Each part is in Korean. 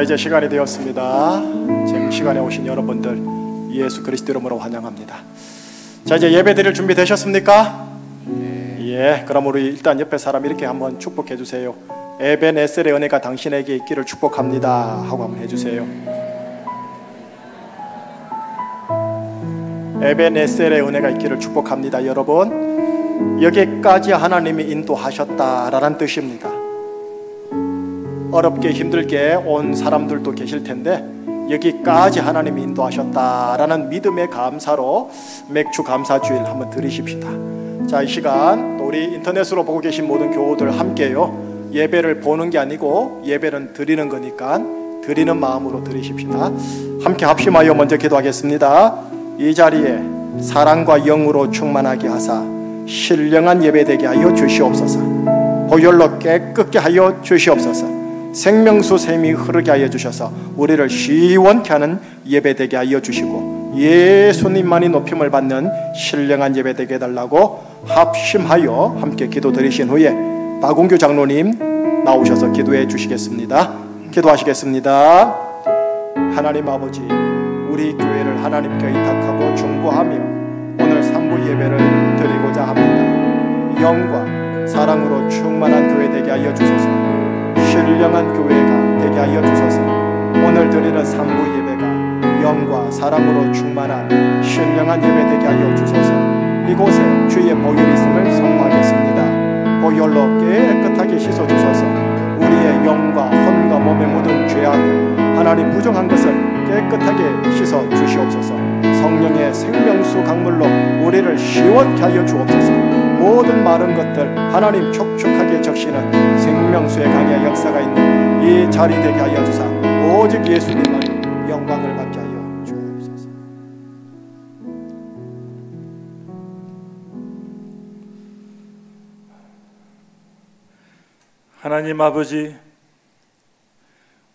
자, 이제 시간이 되었습니다. 지금 시간에 오신 여러분들 예수 그리스도 이름으로 환영합니다. 자, 이제 예배 드릴 준비 되셨습니까? 예, 그럼 우리 일단 옆에 사람 이렇게 한번 축복해 주세요. 에벤에셀의 은혜가 당신에게 있기를 축복합니다 하고 한번 해주세요. 에벤에셀의 은혜가 있기를 축복합니다. 여러분, 여기까지 하나님이 인도하셨다라는 뜻입니다. 어렵게 힘들게 온 사람들도 계실 텐데 여기까지 하나님이 인도하셨다라는 믿음의 감사로 맥주 감사주일 한번 드리십시다. 자, 이 시간 또 우리 인터넷으로 보고 계신 모든 교우들 함께요, 예배를 보는 게 아니고 예배는 드리는 거니까 드리는 마음으로 드리십시다. 함께 합심하여 먼저 기도하겠습니다. 이 자리에 사랑과 영으로 충만하게 하사 신령한 예배되게 하여 주시옵소서. 보혈로 깨끗게 하여 주시옵소서. 생명수 샘이 흐르게 하여 주셔서 우리를 시원케 하는 예배되게 하여 주시고 예수님만이 높임을 받는 신령한 예배되게 해달라고 합심하여 함께 기도 드리신 후에 박운규 장로님 나오셔서 기도해 주시겠습니다. 기도하시겠습니다. 하나님 아버지, 우리 교회를 하나님께 의탁하고 중보하며 오늘 3부 예배를 드리고자 합니다. 영과 사랑으로 충만한 교회 되게 하여 주소서. 신령한 교회가 되게 하여 주소서. 오늘 드리는 3부 예배가 영과 사랑으로 충만한 신령한 예배 되게 하여 주소서. 이곳에 주의 보혈이 있음을 선포하겠습니다. 보혈로 깨끗하게 씻어주소서. 우리의 영과 혼과 몸에 묻은 죄악을, 하나님 부정한 것을 깨끗하게 씻어 주시옵소서. 성령의 생명수 강물로 우리를 시원케 하여 주옵소서. 모든 마른 것들 하나님 촉촉하게 적시는 생명수의 강의 역사가 있는 이 자리 되게 하여 주사 오직 예수님만 영광을 받게 하여 주옵소서. 하나님 아버지,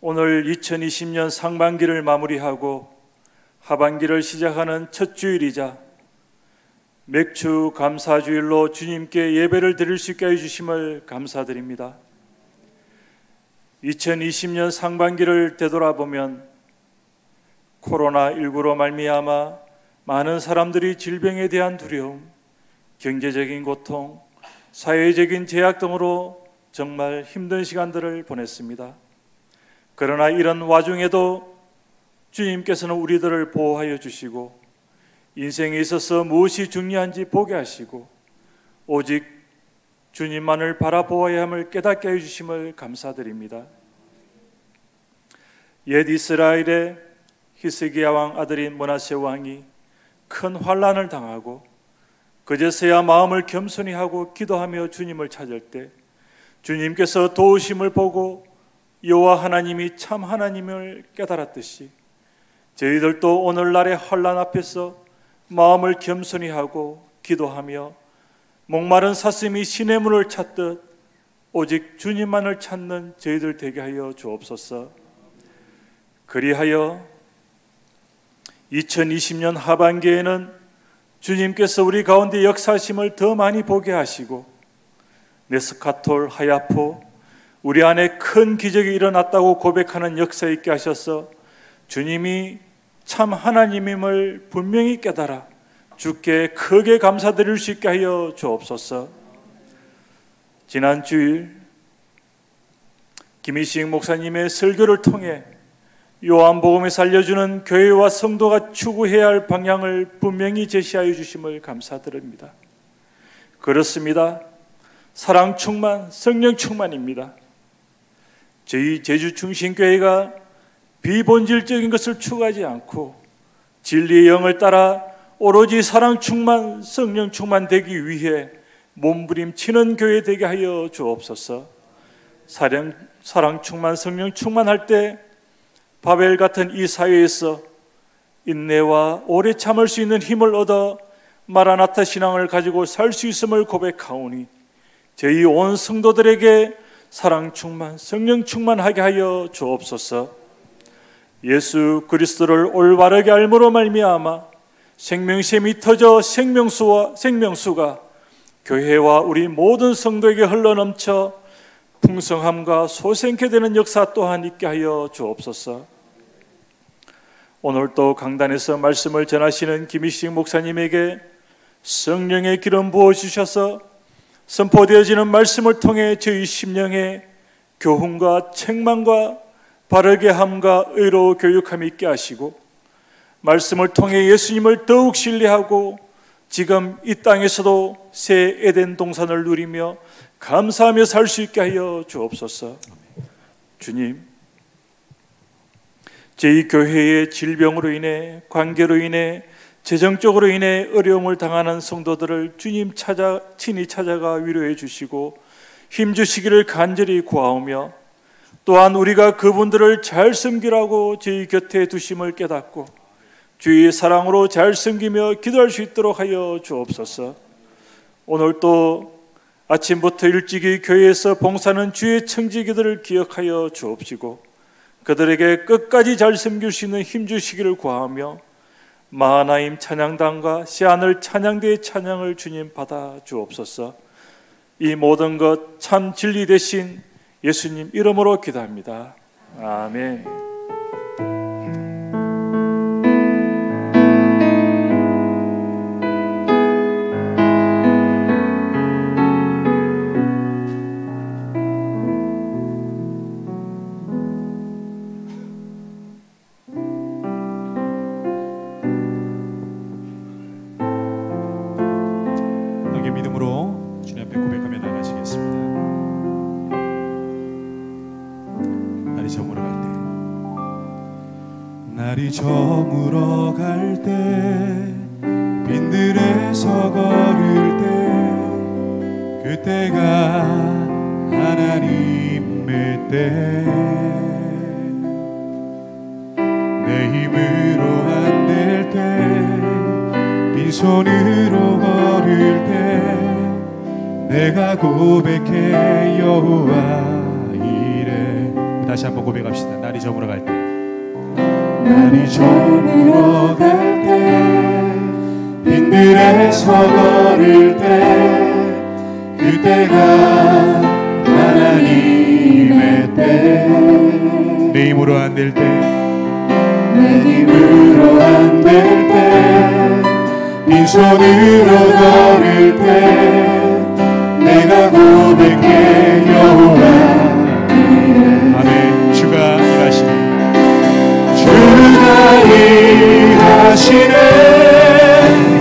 오늘 2020년 상반기를 마무리하고 하반기를 시작하는 첫 주일이자 맥주 감사주일로 주님께 예배를 드릴 수 있게 해주심을 감사드립니다. 2020년 상반기를 되돌아보면 코로나19로 말미암아 많은 사람들이 질병에 대한 두려움, 경제적인 고통, 사회적인 제약 등으로 정말 힘든 시간들을 보냈습니다. 그러나 이런 와중에도 주님께서는 우리들을 보호하여 주시고 인생에 있어서 무엇이 중요한지 보게 하시고 오직 주님만을 바라보아야 함을 깨닫게 해주심을 감사드립니다. 옛 이스라엘의 히스기야 왕 아들인 므낫세 왕이 큰 환난을 당하고 그제서야 마음을 겸손히 하고 기도하며 주님을 찾을 때 주님께서 도우심을 보고 여호와 하나님이 참 하나님을 깨달았듯이 저희들도 오늘날의 환난 앞에서 마음을 겸손히 하고 기도하며 목마른 사슴이 신의 문을 찾듯 오직 주님만을 찾는 저희들 되게 하여 주옵소서. 그리하여 2020년 하반기에는 주님께서 우리 가운데 역사하심을 더 많이 보게 하시고 네스카톨 하야포 우리 안에 큰 기적이 일어났다고 고백하는 역사 있게 하셔서 주님이 참 하나님임을 분명히 깨달아 주께 크게 감사드릴 수 있게 하여 주옵소서. 지난 주일 김희식 목사님의 설교를 통해 요한복음에서 알려주는 교회와 성도가 추구해야 할 방향을 분명히 제시하여 주심을 감사드립니다. 그렇습니다. 사랑 충만, 성령 충만입니다. 저희 제주중심교회가 비본질적인 것을 추구하지 않고 진리의 영을 따라 오로지 사랑 충만, 성령 충만 되기 위해 몸부림치는 교회 되게 하여 주옵소서. 사랑 충만, 성령 충만할 때 바벨 같은 이 사회에서 인내와 오래 참을 수 있는 힘을 얻어 마라나타 신앙을 가지고 살 수 있음을 고백하오니 저희 온 성도들에게 사랑 충만, 성령 충만하게 하여 주옵소서. 예수 그리스도를 올바르게 알므로 말미암아 생명샘이 터져 생명수가 교회와 우리 모든 성도에게 흘러넘쳐 풍성함과 소생케 되는 역사 또한 있게 하여 주옵소서. 오늘도 강단에서 말씀을 전하시는 김희식 목사님에게 성령의 기름 부어주셔서 선포되어지는 말씀을 통해 저희 심령에 교훈과 책망과 바르게 함과 의로 교육함이 있게 하시고, 말씀을 통해 예수님을 더욱 신뢰하고 지금 이 땅에서도 새 에덴 동산을 누리며 감사하며 살 수 있게 하여 주옵소서. 주님, 저희 교회의 질병으로 인해, 관계로 인해, 재정적으로 인해 어려움을 당하는 성도들을 주님 친히 찾아가 위로해 주시고 힘주시기를 간절히 구하오며, 또한 우리가 그분들을 잘 섬기라고 저희 곁에 두심을 깨닫고 주의 사랑으로 잘 섬기며 기도할 수 있도록 하여 주옵소서. 오늘 또 아침부터 일찍이 교회에서 봉사하는 주의 청지기들을 기억하여 주옵시고 그들에게 끝까지 잘 섬길 수 있는 힘 주시기를 구하며, 마하나임 찬양단과 새하늘 찬양대의 찬양을 주님 받아 주옵소서. 이 모든 것 참 진리 되신 예수님 이름으로 기도합니다. 아멘. 믿음으로 주님 앞에 고백하며 나가시겠습니다. 날이 저물어 갈 때, 날이 저물어 갈 때, 빈들에서 걸을 때, 그때가 하나님의 때, 내 힘으로 안 될 때, 빈손으로 걸을 때, 내가 고백해 여호와 이래. 다시 한번 고백합시다. 날이 저물어 갈 때, 날이 저물어 갈 때, 빈들에서 걸을 때, 그때가 하나님의 때, 내 힘으로 안 될 때, 내 힘으로 안 될 때, 빈손으로 걸을 때, 내가 고백해 여호와 이래. 아멘. 주가 일하시네, 주가 일하시네,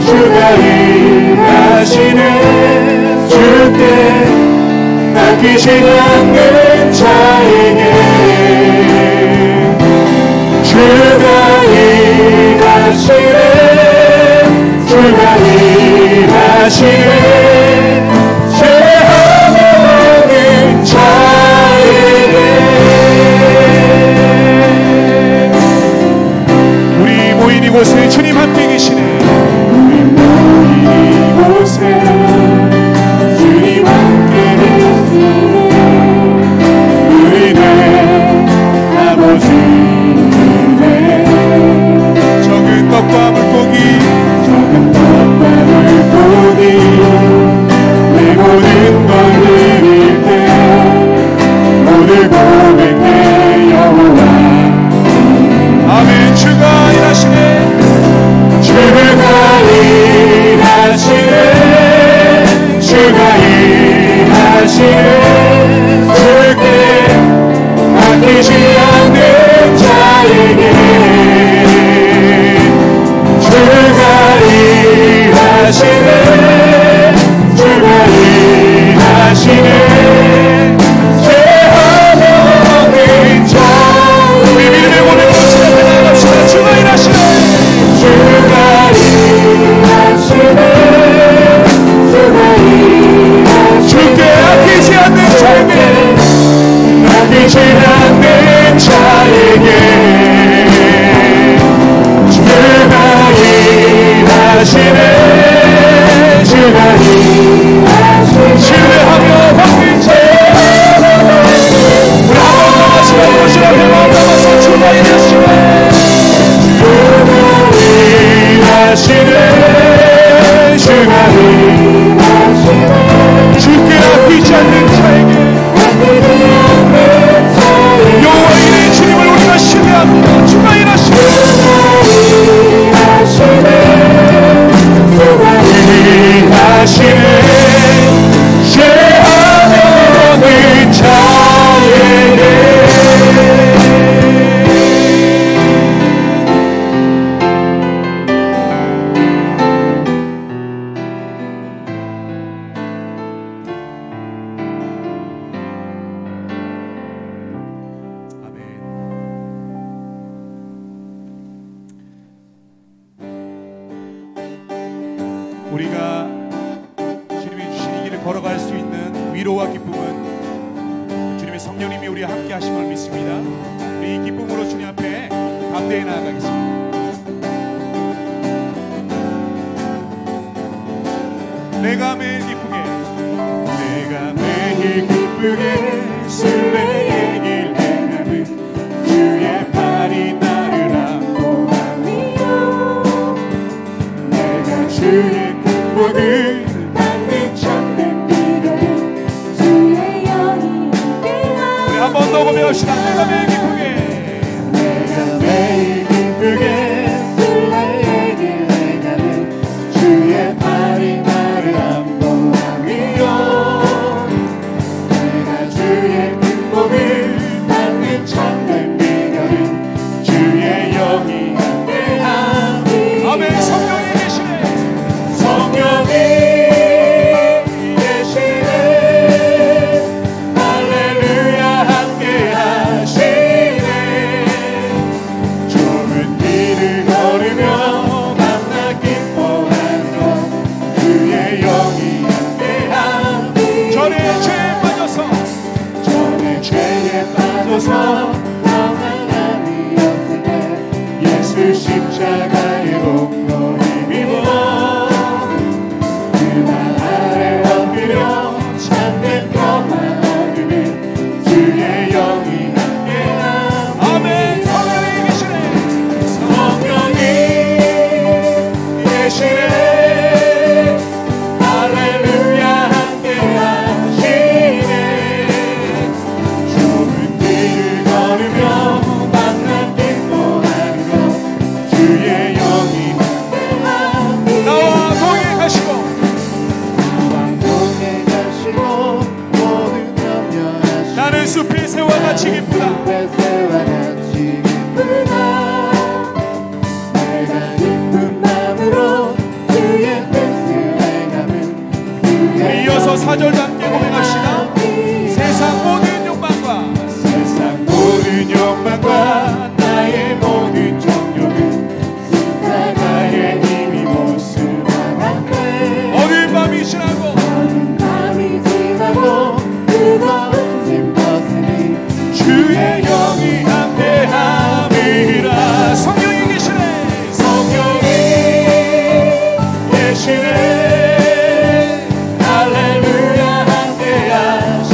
주가 일하시네, 주께 맡기지 않는 자에게 주가 일하시네, 주가 일하시네, 이곳에 주님 함께 계시네. 우리 모인 이곳에 주님 함께 계시네. 우리는 아버지네. 적은 떡과 물고기, 적은 떡과 물고기, 내 모든 걸 드릴 때 오늘 고백해 여호와. 아멘. 주가 일하시네, 주가 일하시네, 주가 일하시네, 주께 맡기지 않는 자에게 주가 일하시네, 주가 일하시네, 죄하는 자. 우리 믿음의 고백으로 나갑시다. 주가 일하시네, 주가 일하시네, 주가 일하시네, 주께 아끼지 않는 자에게, 아끼지 않는 자에게 주가 일하시네, 주가 일하시네, 신뢰하며 받는 자. 우리 한번 나가시다. 이것이 앞에 나가서 주가 일하시네, 주가 일하시네, 주가 일하시네, 주께 아끼지 않는 자에게 우리가 주님이 주신 이 길을 걸어갈 수 있는 위로와 기쁨은 주님의 성령님이 우리와 함께 하심을 믿습니다. 우리 이 기쁨으로 주님 앞에 담대히 나아가겠습니다. 내가 매일 기쁘게, 내가 매일 기쁘게 순례의 길 행하는 주의 발이 나를 안보하며, 내가 주의 근본을 받는 참된 비결은 주의 영이 함께하니. 우리 한 번 더 고백합시다. 내가 매일 기쁘게, 내가 매일 기쁘게 순례의 길 행하는 주의 발이 나를 안보하며, 내가 주의 근본을 받는 참된 비결은 주의 영이 함께하니. 아멘. 성령이 계시네. 성령이 계시네. 할렐루야. 함께하시네. 좁은 길을 걸으며 만나 기뻐하는 주의 영이 함께하니. 전에 죄에 빠져서, 전에 죄에 빠져서 너만 아니었을 때 예수 십자가의 공로 힘입어 그만 아래 엎드려 참된 평화 얻으면 주의 영이 함께하니. 아멘. 성령이 계시네. 성령이 계시네. 할렐루야. 함께하시네. 좁은 길을 걸으며 만나 기뻐하는 것 주의 영이 함께하니. 나와 동행 가시고, 나와 동행 가시고 모든 염려하시고, 나는 숲의 새와 같이 기쁘다. 숲의 새와 같이 기쁘다. 내가 기쁜 마음으로 주의 뜻을 행하면 우리 이어서 4절도 함께 고백합시다. 세상 모든 욕망과, 세상 모든 욕망과 나의 모든 정욕은 십자가의 힘이 모습하네. 어두운 밤이 지나고, 어두운 밤이 지나고 뜨거운 짐 벗으니 주의 영이 함께함이라. 성령이 계시네. 성령이 계시네. 할렐루야. 함께하시네.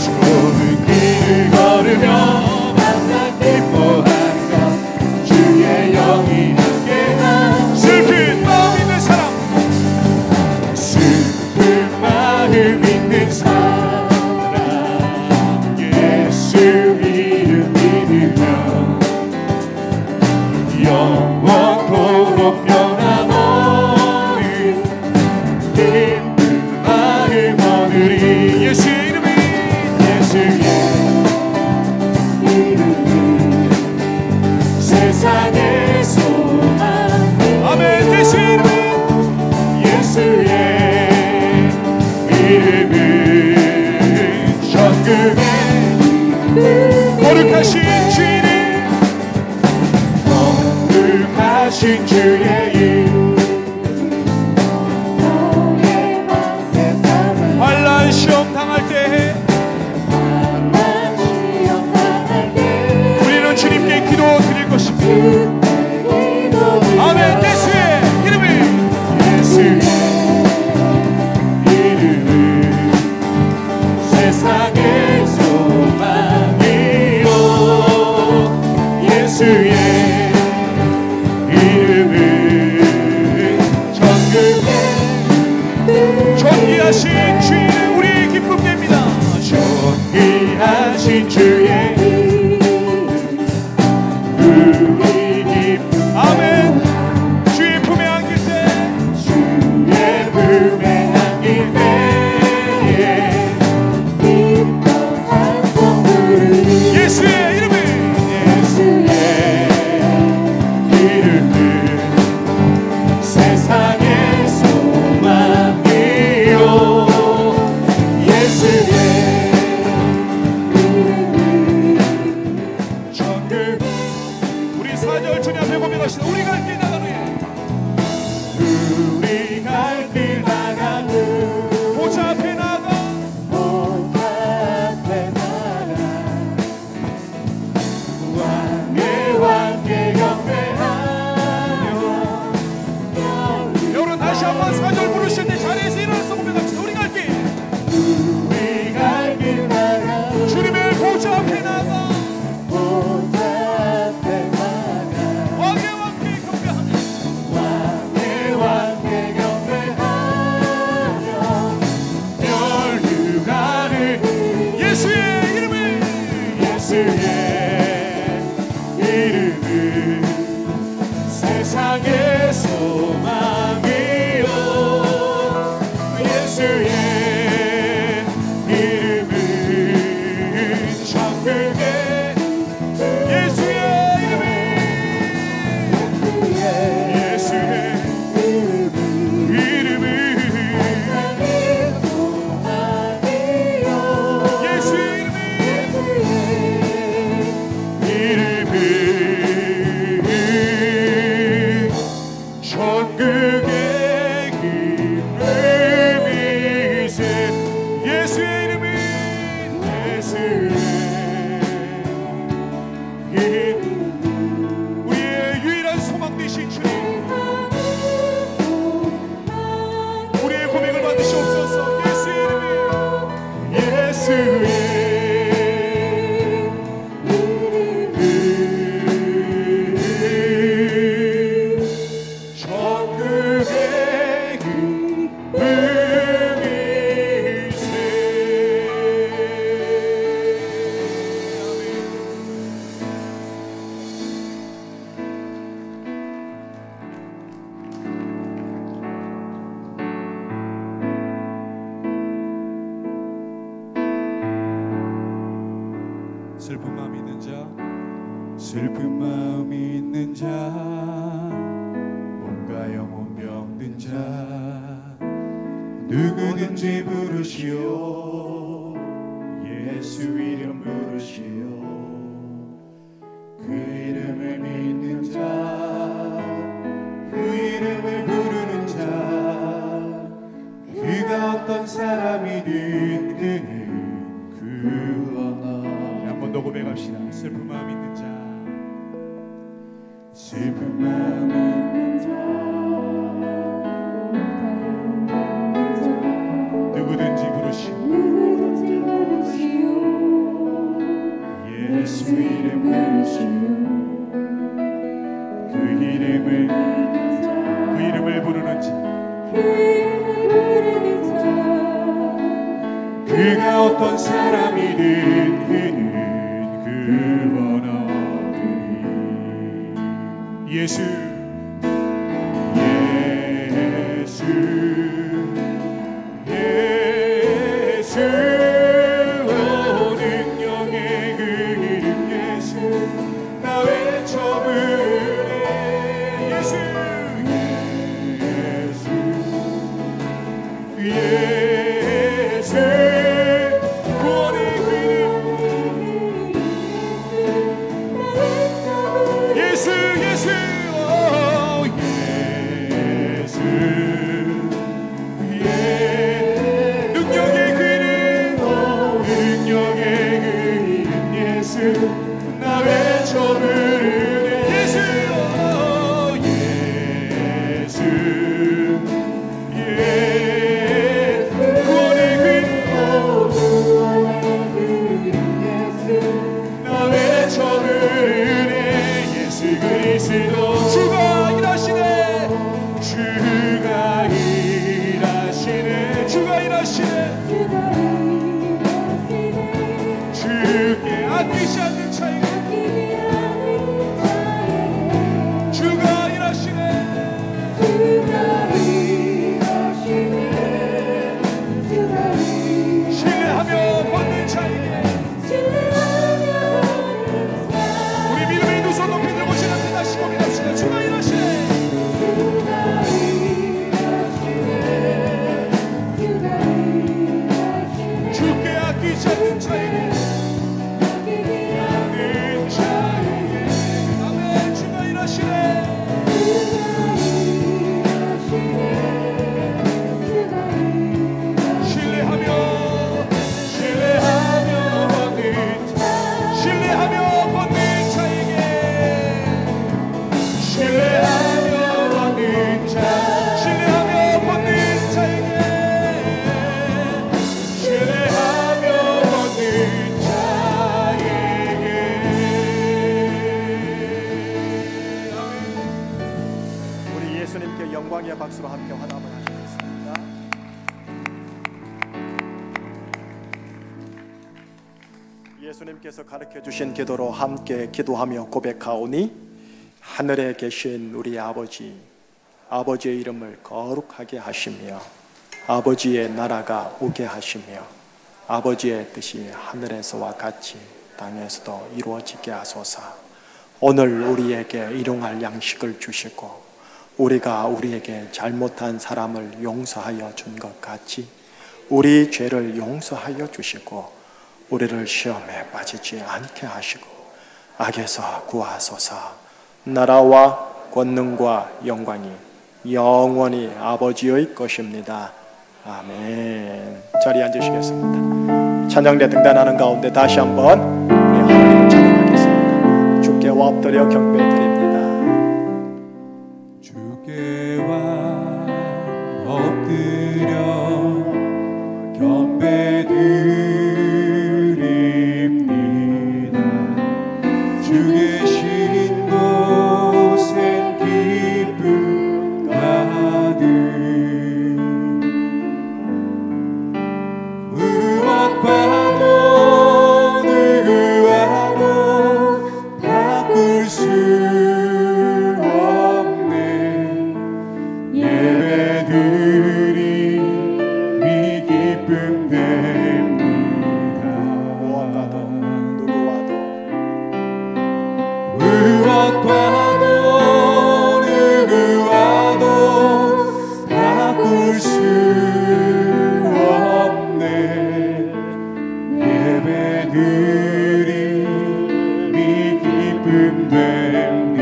좁은 길을 걸으며 만나 기뻐하는 것 주의 영이 함께하니. 슬픈 마음 있는 사람, 슬픈 마음 있는 사람, 예수 이름 믿으며 영원토록 변함없는 기쁜 마음 얻으리. 예수의 이름이, 예수의 이름이 세상의 소망. 아멘. 예수의 이름이, 예수의 이름은 천국의 거룩하신 주의, 거룩하신 주의 이름. 환난 시험 당할 때 우리는 주님께 기도 드릴 것입니다. 아멘. 예수의 이름이, 예수의 이름은 세상의 소망이요. 예수의 이름은 천국의 존귀하신 주의 우리의 기쁨입니다. 존귀하신 주의 우리 기쁨. 아멘. 주의 품에 안길 때, 주의 품에 안길 때에 기뻐 찬송 부르니. 예수의 이름은, 예수의 이름은 세상의 소망이요. 예수의 이름은 천국. 우리 4절 주님 앞에 고백합시다. 우리가 갈 길 나가노니, 우리의 유일한 소망 되신 주님, 우리의 고백을 받으시옵소서. 예수의 이름에, 예수의 슬픈 마음 있는 자, 슬픈 마음 있는 자, 몸과 영혼 병든 자, 누구든지 부르시오. 예수 이름 부르시오. 그 이름을 믿는 자, 그 이름을 부르는 자, 그가 어떤 사람이든 그는 구원하. 한 번 더 고백합시다. 슬픈 마음 있는 자, 슬픈 마음 있는 자, 누구든지 부르시오. 예수 이름 부르시오. 그 이름을 부르는 자, 그가 어떤 사람이든 그는 구원하리니. 예수, 예수, 예수, 오 능력의 그 이름 예수, 나 외쳐 부르네. 예수, 예수, 예수, 구원의 그 이름 예수, 예수, 오 예수, 예, 능력의 그 이름, 오 능력의 그 이름 예수, 나 외쳐 부르네. 예수, 오 예수, 예, 구원의 그 이름, 나 외쳐 부르네. 예수 그리스도 주가 일하시네. 주가 일하시네. 주가 일하시네. 주께 아끼지 않는 차이가 주가 일하시네. 신뢰하며 받는 자에게 우리 믿음의 두 손 높이 들고 지나는 다시 고민합시다. 주가 일하시네. 주께 아끼지 않는 자에게, 않는 자에게, 아멘. 주가 일하시네. 신뢰하며 받는 자에게, 신뢰하며 받는 자, 신뢰하며 받는 자에게, 신뢰하며 받는 자에게. 우리 예수님께 영광의 박수로 함께 환호를 하시겠습니다. 예수님께서 가르쳐 주신 기도로 함께 기도하며 고백하오니, 하늘에 계신 우리 아버지의 이름을 거룩하게 하시며 아버지의 나라가 오게 하시며 아버지의 뜻이 하늘에서와 같이 땅에서도 이루어지게 하소서. 오늘 우리에게 일용할 양식을 주시고 우리가 우리에게 잘못한 사람을 용서하여 준 것 같이 우리 죄를 용서하여 주시고 우리를 시험에 빠지지 않게 하시고 악에서 구하소서. 나라와 권능과 영광이 영원히 아버지의 것입니다. 아멘. 자리에 앉으시겠습니다. 찬양대 등단하는 가운데 다시 한번 우리 하나님을 찬양하겠습니다. 주가 올려 경배드립니다. 주께와 엎드려 경배드립니다. 주 계신 곳엔 기쁨 가득 무엇과도 누구와도 바꿀 수 없네. 예배드림이 기쁨 됩니다. 무엇과도 누구와도 무엇과도 누구와도 바꿀 수 없네. 예배드림이 기쁨 됩니다.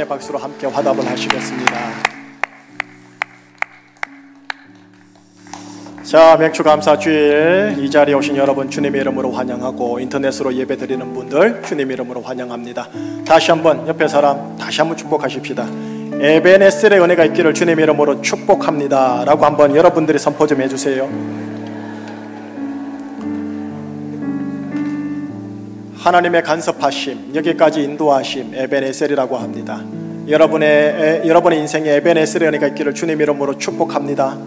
감사의 박수로 함께 화답을 하시겠습니다. 자, 맥주감사주일 이 자리에 오신 여러분 주님의 이름으로 환영하고 인터넷으로 예배드리는 분들 주님의 이름으로 환영합니다. 다시 한번 옆에 사람 다시 한번 축복하십시다. 에베네셀의 은혜가 있기를 주님의 이름으로 축복합니다 라고 한번 여러분들이 선포 좀 해주세요. 하나님의 간섭하심, 여기까지 인도하심, 에베네셀이라고 합니다. 여러분의 인생에 에베네셀의 은혜가 있기를 주님의 이름으로 축복합니다.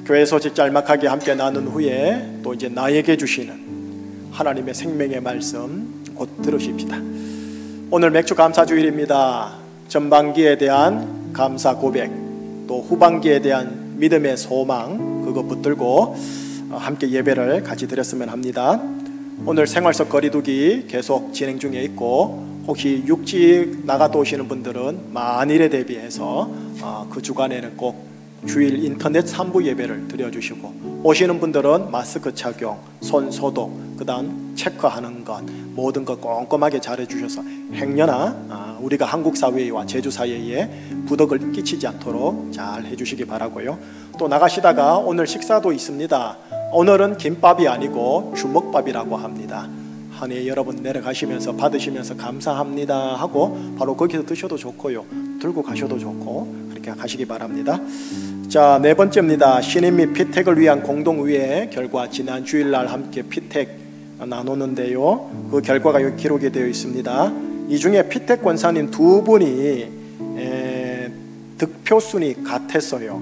교회 소식 짤막하게 함께 나눈 후에 또 이제 나에게 주시는 하나님의 생명의 말씀 곧 들으십시다. 오늘 맥주 감사주일입니다. 전반기에 대한 감사 고백, 또 후반기에 대한 믿음의 소망, 그거 붙들고 함께 예배를 같이 드렸으면 합니다. 오늘 생활 속 거리두기 계속 진행 중에 있고, 혹시 육지 나갔다 오시는 분들은 만일에 대비해서 그 주간에는 꼭 주일 인터넷 3부 예배를 드려주시고, 오시는 분들은 마스크 착용, 손 소독, 그 다음 체크하는 것, 모든 것 꼼꼼하게 잘해주셔서 행여나 우리가 한국 사회와 제주 사회에 부덕을 끼치지 않도록 잘 해주시기 바라고요. 또 나가시다가 오늘 식사도 있습니다. 오늘은 김밥이 아니고 주먹밥이라고 합니다. 한해 여러분 내려가시면서 받으시면서 감사합니다 하고 바로 거기서 드셔도 좋고요, 들고 가셔도 좋고 그렇게 가시기 바랍니다. 자, 네 번째입니다. 신임 및 피택을 위한 공동의회 결과, 지난 주일날 함께 피택 나누는데요, 그 결과가 여기 기록이 되어 있습니다. 이 중에 피택 권사님 두 분이 득표순이 같았어요.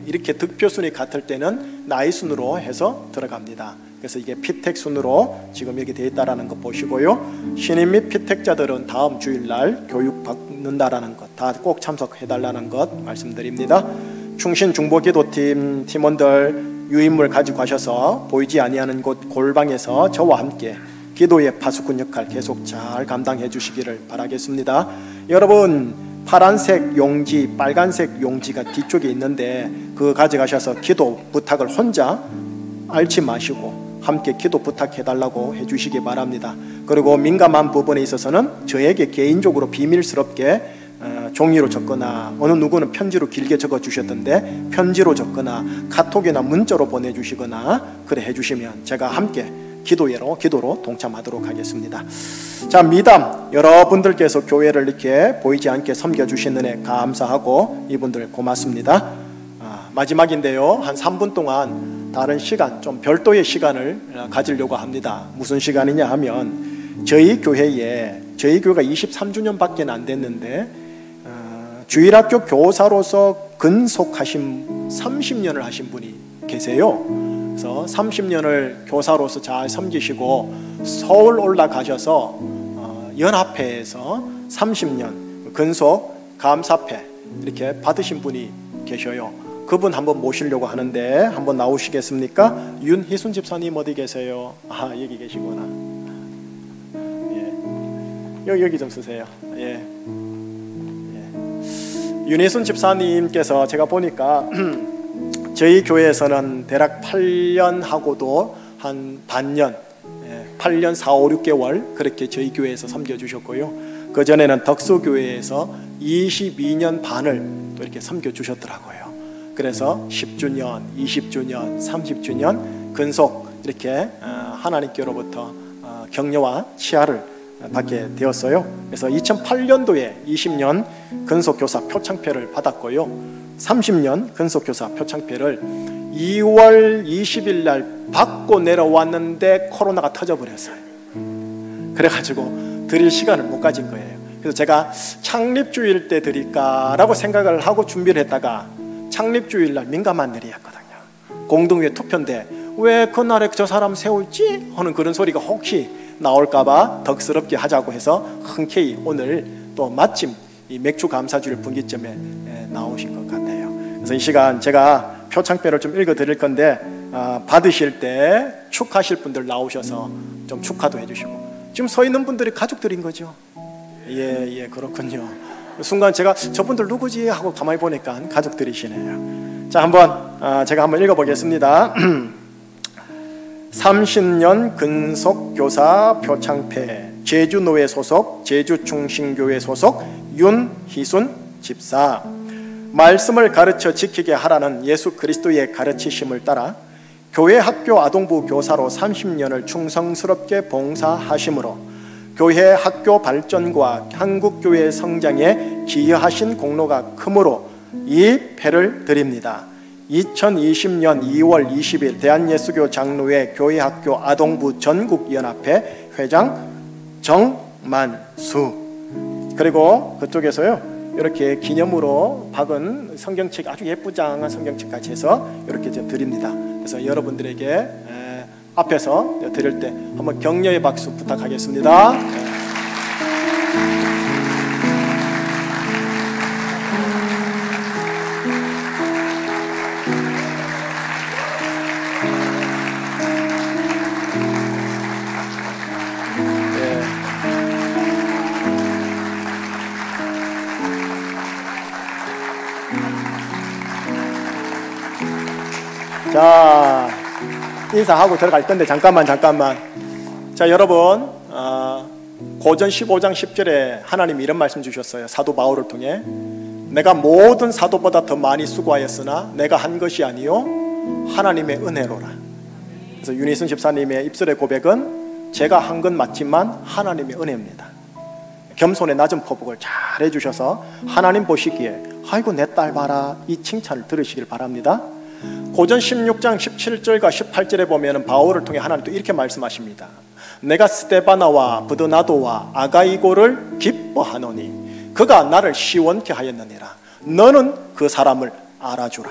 이렇게 득표순이 같을 때는 나이 순으로 해서 들어갑니다. 그래서 이게 피택 순으로 지금 여기 되어 있다는 거 보시고요, 신임 및 피택자들은 다음 주일날 교육 받는다라는 것 다 꼭 참석해달라는 것 말씀드립니다. 충신 중보기도팀 팀원들 유인물 가지고 가셔서 보이지 아니하는 곳 골방에서 저와 함께 기도의 파수꾼 역할 계속 잘 감당해 주시기를 바라겠습니다. 여러분, 파란색 용지, 빨간색 용지가 뒤쪽에 있는데 그거 가져가셔서 기도 부탁을 혼자 앓지 마시고 함께 기도 부탁해달라고 해주시기 바랍니다. 그리고 민감한 부분에 있어서는 저에게 개인적으로 비밀스럽게 종이로 적거나, 어느 누구는 편지로 길게 적어 주셨던데 편지로 적거나 카톡이나 문자로 보내주시거나 그래 해주시면 제가 함께 기도로 동참하도록 하겠습니다. 자, 미담, 여러분들께서 교회를 이렇게 보이지 않게 섬겨주신 은혜 감사하고 이분들 고맙습니다. 마지막인데요, 한 3분 동안 다른 시간, 좀 별도의 시간을 가지려고 합니다. 무슨 시간이냐 하면, 저희 교회가 23주년밖에 안 됐는데 주일학교 교사로서 근속하신 30년을 하신 분이 계세요. 그래서 30년을 교사로서 잘 섬기시고 서울 올라가셔서 연합회에서 30년 근속 감사패 이렇게 받으신 분이 계셔요. 그분 한번 모시려고 하는데 한번 나오시겠습니까? 윤희순 집사님 어디 계세요? 아, 여기 계시구나. 예. 여기 좀 쓰세요. 예. 윤희순 집사님께서 제가 보니까 저희 교회에서는 대략 8년 하고도 한 반년, 8년 4, 5, 6개월 그렇게 저희 교회에서 섬겨주셨고요. 그 전에는 덕수교회에서 22년 반을 또 이렇게 섬겨주셨더라고요. 그래서 10주년, 20주년, 30주년 근속 이렇게 하나님께로부터 격려와 치하를 받게 되었어요. 그래서 2008년도에 20년 근속교사 표창패를 받았고요, 30년 근속교사 표창패를 2월 20일 날 받고 내려왔는데 코로나가 터져버렸어요. 그래가지고 드릴 시간을 못 가진 거예요. 그래서 제가 창립주일 때 드릴까라고 생각을 하고 준비를 했다가 창립주일 날 민감한 날이었거든요. 공동회 투표인데 왜 그날에 저 사람 세울지 하는 그런 소리가 혹시 나올까봐 덕스럽게 하자고 해서 흔쾌히 오늘 또 마침 이 맥주 감사주일 분기점에 나오신 것 같아요. 그래서 이 시간 제가 표창패를 좀 읽어 드릴 건데 받으실 때 축하하실 분들 나오셔서 좀 축하도 해주시고. 지금 서 있는 분들이 가족들인 거죠? 예, 그렇군요. 순간 제가 저분들 누구지 하고 가만히 보니까 가족들이시네요. 자, 제가 한번 읽어보겠습니다. 30년 근속교사 표창패 제주노회 소속 제주중심교회 소속 윤희순 집사. 말씀을 가르쳐 지키게 하라는 예수 그리스도의 가르치심을 따라 교회 학교 아동부 교사로 30년을 충성스럽게 봉사하심으로 교회 학교 발전과 한국교회 성장에 기여하신 공로가 크므로 이 패를 드립니다. 2020년 2월 20일 대한예수교 장로회 교회학교 아동부 전국연합회 회장 정만수. 그리고 그쪽에서요 이렇게 기념으로 박은 성경책, 아주 예쁘장한 성경책까지 해서 이렇게 드립니다. 그래서 여러분들에게 앞에서 드릴 때 한번 격려의 박수 부탁하겠습니다. 자, 인사하고 들어갈 건데 잠깐만. 자, 여러분, 고전 15장 10절에 하나님이 이런 말씀 주셨어요. 사도 바울을 통해 내가 모든 사도보다 더 많이 수고하였으나 내가 한 것이 아니요 하나님의 은혜로라. 그래서 윤희순 집사님의 입술의 고백은 제가 한 건 맞지만 하나님의 은혜입니다. 겸손의 낮은 포복을 잘 해주셔서 하나님 보시기에 아이고 내 딸 봐라, 이 칭찬을 들으시길 바랍니다. 고전 16장 17절과 18절에 보면 바울을 통해 하나님 또 이렇게 말씀하십니다. 내가 스데바나와 브드나도와 아가이고를 기뻐하노니 그가 나를 시원케 하였느니라. 너는 그 사람을 알아주라.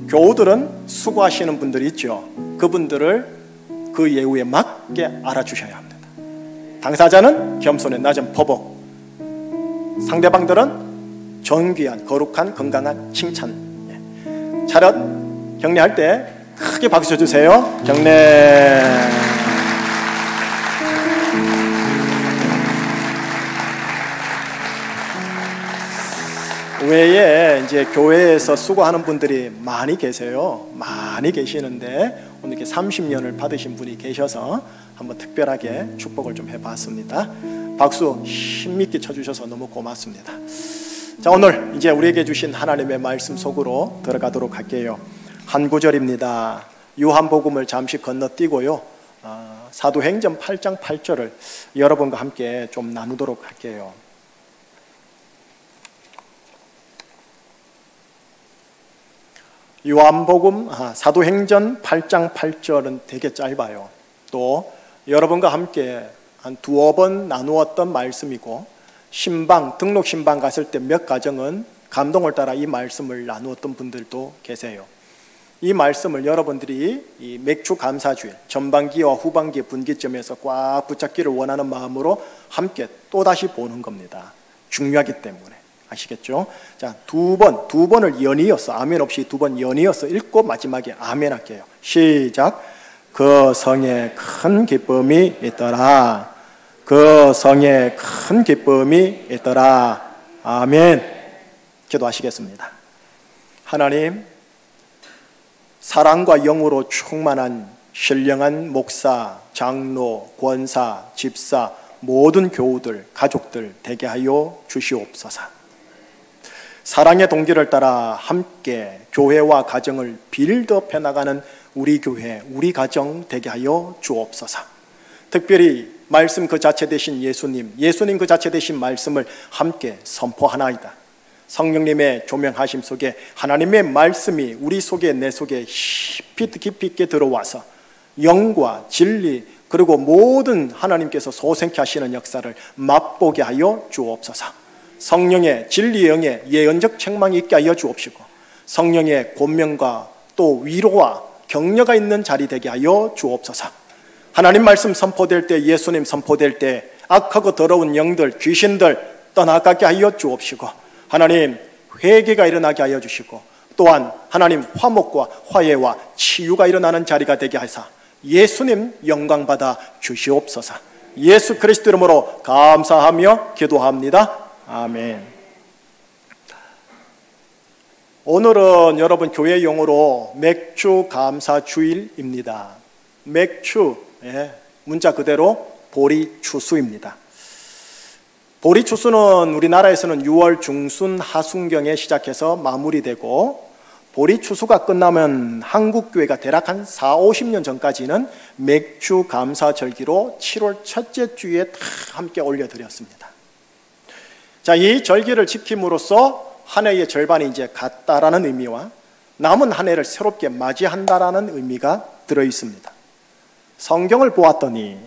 교우들은 수고하시는 분들이 있죠. 그분들을 그 예우에 맞게 알아주셔야 합니다. 당사자는 겸손의 낮은 포복, 상대방들은 존귀한 거룩한 건강한 칭찬. 차렷 경례할 때 크게 박수 쳐주세요. 경례. 외에 이제 교회에서 수고하는 분들이 많이 계세요. 많이 계시는데 오늘 이렇게 30년을 받으신 분이 계셔서 한번 특별하게 축복을 좀 해봤습니다. 박수 힘있게 쳐주셔서 너무 고맙습니다. 자, 오늘 이제 우리에게 주신 하나님의 말씀 속으로 들어가도록 할게요. 한 구절입니다. 요한복음을 잠시 건너뛰고요. 사도행전 8장 8절을 여러분과 함께 좀 나누도록 할게요. 요한복음 사도행전 8장 8절은 되게 짧아요. 또 여러분과 함께 한 두어 번 나누었던 말씀이고 신방, 등록 신방 갔을 때 몇 가정은 감동을 따라 이 말씀을 나누었던 분들도 계세요. 이 말씀을 여러분들이 이 맥주 감사주일 전반기와 후반기 분기점에서 꽉 붙잡기를 원하는 마음으로 함께 또다시 보는 겁니다. 중요하기 때문에. 아시겠죠? 자, 두 번을 연이어서 아멘 없이 두 번 연이어서 읽고 마지막에 아멘 할게요. 시작. 그 성에 큰 기쁨이 있더라. 그 성에 큰 기쁨이 있더라. 아멘. 기도하시겠습니다. 하나님, 사랑과 영으로 충만한 신령한 목사, 장로, 권사, 집사, 모든 교우들, 가족들 되게 하여 주시옵소서. 사랑의 동기를 따라 함께 교회와 가정을 빌드업해 나가는 우리 교회, 우리 가정 되게 하여 주옵소서. 특별히 말씀 그 자체 되신 예수님 그 자체 되신 말씀을 함께 선포하나이다. 성령님의 조명하심 속에 하나님의 말씀이 우리 속에 내 속에 깊이 있게 들어와서 영과 진리 그리고 모든 하나님께서 소생케 하시는 역사를 맛보게 하여 주옵소서. 성령의 진리의 영에 예언적 책망이 있게 하여 주옵시고 성령의 권면과 또 위로와 격려가 있는 자리 되게 하여 주옵소서. 하나님 말씀 선포될 때, 예수님 선포될 때 악하고 더러운 영들, 귀신들 떠나가게 하여 주옵시고 하나님 회개가 일어나게 하여 주시고 또한 하나님 화목과 화해와 치유가 일어나는 자리가 되게 하사 예수님 영광 받아 주시옵소서. 예수 그리스도 이름으로 감사하며 기도합니다. 아멘. 오늘은 여러분 교회 용어로 맥주 감사 주일입니다. 맥주, 문자 그대로 보리추수입니다. 보리추수는 우리나라에서는 6월 중순 하순경에 시작해서 마무리되고, 보리추수가 끝나면 한국교회가 대략 한 40-50년 전까지는 맥주 감사 절기로 7월 첫째 주에 다 함께 올려드렸습니다. 자, 이 절기를 지킴으로써 한 해의 절반이 이제 갔다라는 의미와 남은 한 해를 새롭게 맞이한다라는 의미가 들어 있습니다. 성경을 보았더니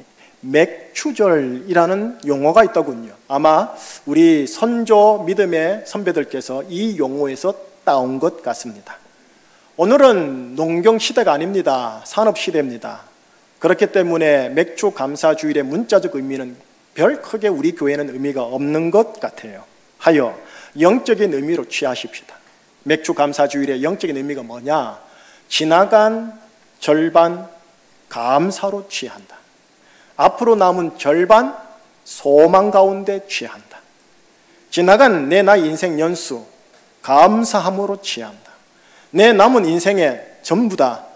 맥추절이라는 용어가 있더군요. 아마 우리 선조 믿음의 선배들께서 이 용어에서 따온 것 같습니다. 오늘은 농경 시대가 아닙니다. 산업 시대입니다. 그렇기 때문에 맥주 감사 주일의 문자적 의미는 별 크게 우리 교회는 의미가 없는 것 같아요. 하여 영적인 의미로 취하십시다. 맥주 감사 주일의 영적인 의미가 뭐냐? 지나간 절반 감사로 취한다. 앞으로 남은 절반 소망 가운데 취한다. 지나간 내 나이 인생 연수 감사함으로 취한다. 내 남은 인생에 전부 다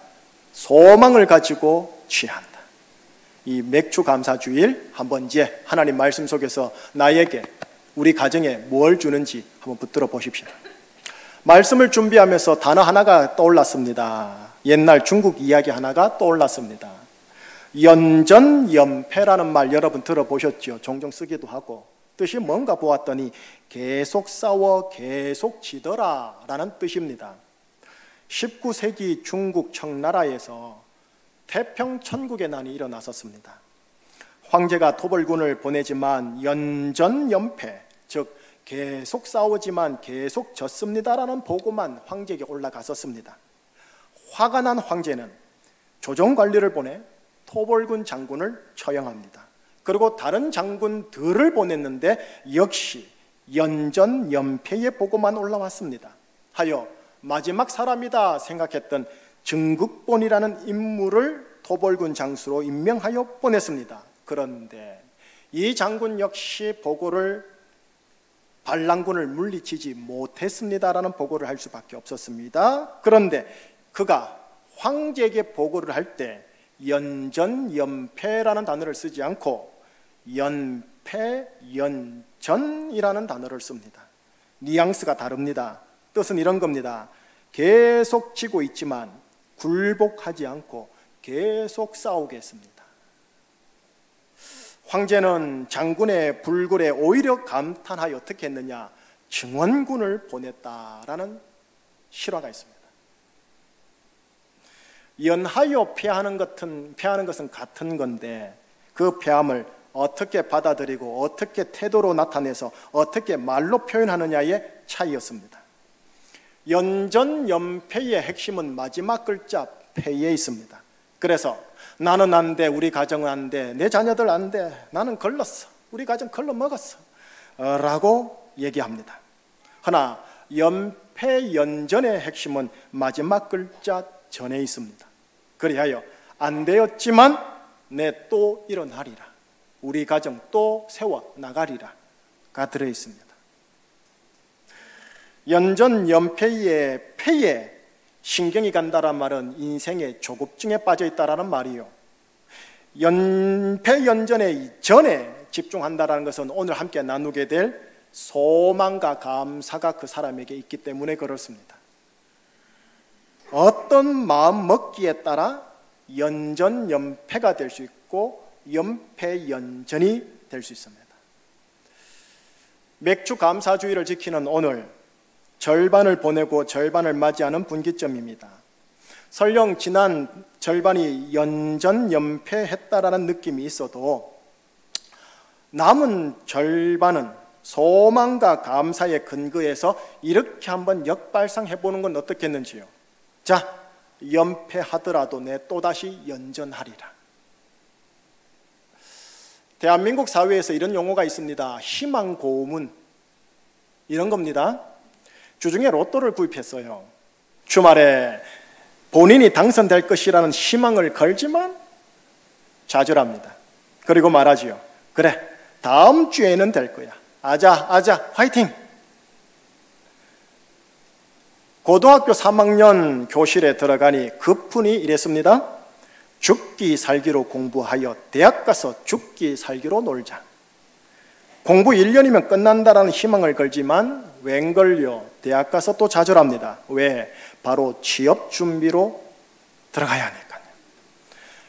소망을 가지고 취한다. 이 맥주 감사 주일 한번 이제 하나님 말씀 속에서 나에게, 우리 가정에 뭘 주는지 한번 붙들어 보십시오. 말씀을 준비하면서 단어 하나가 떠올랐습니다. 옛날 중국 이야기 하나가 떠올랐습니다. 연전연패라는 말 여러분 들어보셨죠? 종종 쓰기도 하고. 뜻이 뭔가 보았더니 계속 싸워 계속 지더라 라는 뜻입니다. 19세기 중국 청나라에서 태평천국의 난이 일어났었습니다. 황제가 토벌군을 보내지만 연전연패, 즉 계속 싸우지만 계속 졌습니다라는 보고만 황제에게 올라갔었습니다. 화가 난 황제는 조정관리를 보내 토벌군 장군을 처형합니다. 그리고 다른 장군들을 보냈는데 역시 연전연패의 보고만 올라왔습니다. 하여 마지막 사람이다 생각했던 증국본이라는 인물을 토벌군 장수로 임명하여 보냈습니다. 그런데 이 장군 역시 보고를 반란군을 물리치지 못했습니다라는 보고를 할 수밖에 없었습니다. 그런데 그가 황제에게 보고를 할 때 연전연패라는 단어를 쓰지 않고 연패연전이라는 단어를 씁니다. 뉘앙스가 다릅니다. 뜻은 이런 겁니다. 계속 지고 있지만 굴복하지 않고 계속 싸우겠습니다. 황제는 장군의 불굴에 오히려 감탄하여 어떻게 했느냐? 증원군을 보냈다라는 실화가 있습니다. 연하여 패하는 것은 같은 건데 그 패함을 어떻게 받아들이고 어떻게 태도로 나타내서 어떻게 말로 표현하느냐의 차이였습니다. 연전연패의 핵심은 마지막 글자 패에 있습니다. 그래서 나는 안 돼, 우리 가정은 안 돼, 내 자녀들 안 돼, 나는 걸렀어, 우리 가정 걸러먹었어 라고 얘기합니다. 그러나 연패연전의 핵심은 마지막 글자 전에 있습니다. 그리하여 안 되었지만 내 또 일어나리라, 우리 가정 또 세워 나가리라가 들어있습니다. 연전연패의 패에 신경이 간다란 말은 인생의 조급증에 빠져 있다라는 말이요. 연패연전의 전에 집중한다라는 것은 오늘 함께 나누게 될 소망과 감사가 그 사람에게 있기 때문에 그렇습니다. 어떤 마음 먹기에 따라 연전연패가 될 수 있고 연패연전이 될 수 있습니다. 맥주 감사주의를 지키는 오늘, 절반을 보내고 절반을 맞이하는 분기점입니다. 설령 지난 절반이 연전연패했다라는 느낌이 있어도 남은 절반은 소망과 감사의 근거에서 이렇게 한번 역발상해보는 건 어떻겠는지요? 자, 연패하더라도 내 또다시 연전하리라. 대한민국 사회에서 이런 용어가 있습니다. 희망고문, 이런 겁니다. 주중에 로또를 구입했어요. 주말에 본인이 당선될 것이라는 희망을 걸지만 좌절합니다. 그리고 말하지요. 그래, 다음 주에는 될 거야. 아자, 화이팅! 고등학교 3학년 교실에 들어가니 급훈이 이랬습니다. 죽기 살기로 공부하여 대학 가서 죽기 살기로 놀자. 공부 1년이면 끝난다라는 희망을 걸지만 웬걸요, 대학 가서 또 좌절합니다. 왜? 바로 취업 준비로 들어가야 하니까요.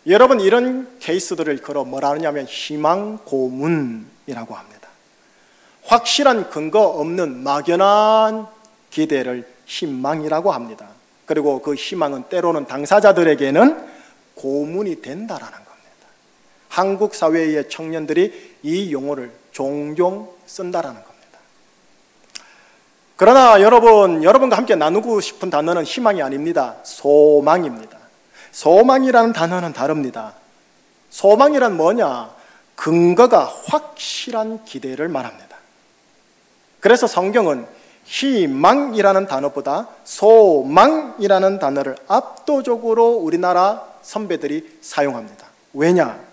여러분, 이런 케이스들을 걸어 뭐라 하냐면 희망 고문이라고 합니다. 확실한 근거 없는 막연한 기대를 희망이라고 합니다. 그리고 그 희망은 때로는 당사자들에게는 고문이 된다라는 겁니다. 한국 사회의 청년들이 이 용어를 종종 쓴다라는 겁니다. 그러나 여러분과 함께 나누고 싶은 단어는 희망이 아닙니다. 소망입니다. 소망이라는 단어는 다릅니다. 소망이란 뭐냐? 근거가 확실한 기대를 말합니다. 그래서 성경은 희망이라는 단어보다 소망이라는 단어를 압도적으로 우리나라 선배들이 사용합니다. 왜냐?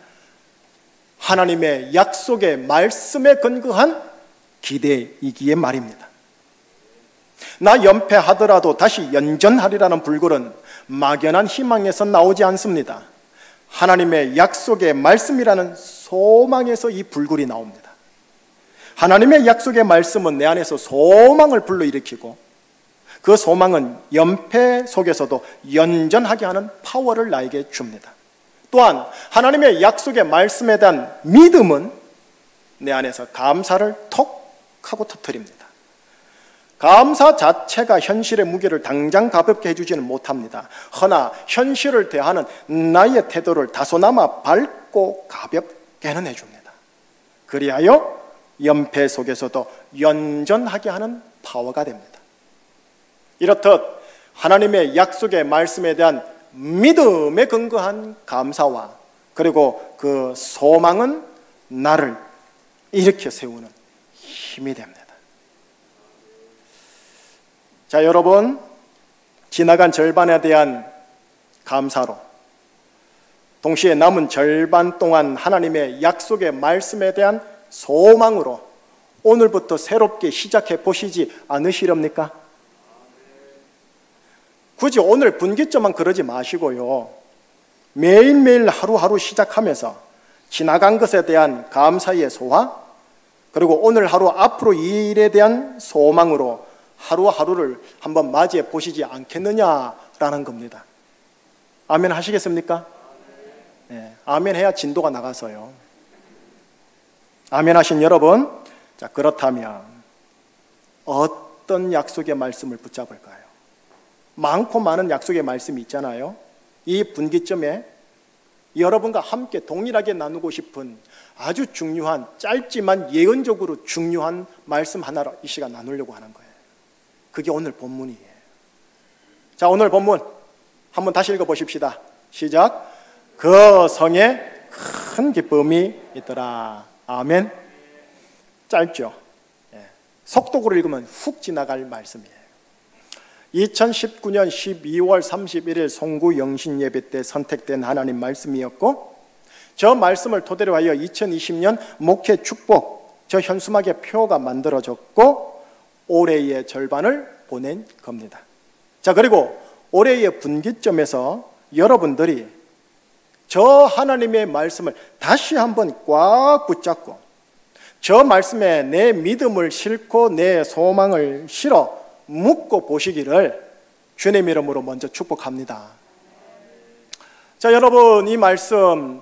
하나님의 약속의 말씀에 근거한 기대이기에 말입니다. 나 연패하더라도 다시 연전하리라는 불굴은 막연한 희망에서 나오지 않습니다. 하나님의 약속의 말씀이라는 소망에서 이 불굴이 나옵니다. 하나님의 약속의 말씀은 내 안에서 소망을 불러일으키고 그 소망은 연패 속에서도 연전하게 하는 파워를 나에게 줍니다. 또한 하나님의 약속의 말씀에 대한 믿음은 내 안에서 감사를 톡 하고 터뜨립니다. 감사 자체가 현실의 무게를 당장 가볍게 해주지는 못합니다. 허나 현실을 대하는 나의 태도를 다소나마 밝고 가볍게는 해줍니다. 그리하여 연패 속에서도 연전하게 하는 파워가 됩니다. 이렇듯 하나님의 약속의 말씀에 대한 믿음에 근거한 감사와 그리고 그 소망은 나를 일으켜 세우는 힘이 됩니다. 자, 여러분, 지나간 절반에 대한 감사로 동시에 남은 절반 동안 하나님의 약속의 말씀에 대한 소망으로 오늘부터 새롭게 시작해 보시지 않으시렵니까? 굳이 오늘 분기점만 그러지 마시고요, 매일매일 하루하루 시작하면서 지나간 것에 대한 감사의 소화, 그리고 오늘 하루 앞으로 이 일에 대한 소망으로 하루하루를 한번 맞이해 보시지 않겠느냐라는 겁니다. 아멘 하시겠습니까? 네, 아멘 해야 진도가 나가서요. 아멘 하신 여러분, 자, 그렇다면 어떤 약속의 말씀을 붙잡을까요? 많고 많은 약속의 말씀이 있잖아요. 이 분기점에 여러분과 함께 동일하게 나누고 싶은 아주 중요한, 짧지만 예언적으로 중요한 말씀 하나를 이 시간 나누려고 하는 거예요. 그게 오늘 본문이에요. 자, 오늘 본문 한번 다시 읽어보십시다. 시작. 그 성에 큰 기쁨이 있더라. 아멘. 짧죠? 속독으로 읽으면 훅 지나갈 말씀이에요. 2019년 12월 31일 송구 영신 예배 때 선택된 하나님 말씀이었고, 저 말씀을 토대로 하여 2020년 목회 축복 저 현수막의 표가 만들어졌고 올해의 절반을 보낸 겁니다. 자, 그리고 올해의 분기점에서 여러분들이 저 하나님의 말씀을 다시 한번 꽉 붙잡고 저 말씀에 내 믿음을 싣고 내 소망을 실어 묻고 보시기를 주님 이름으로 먼저 축복합니다. 자, 여러분, 이 말씀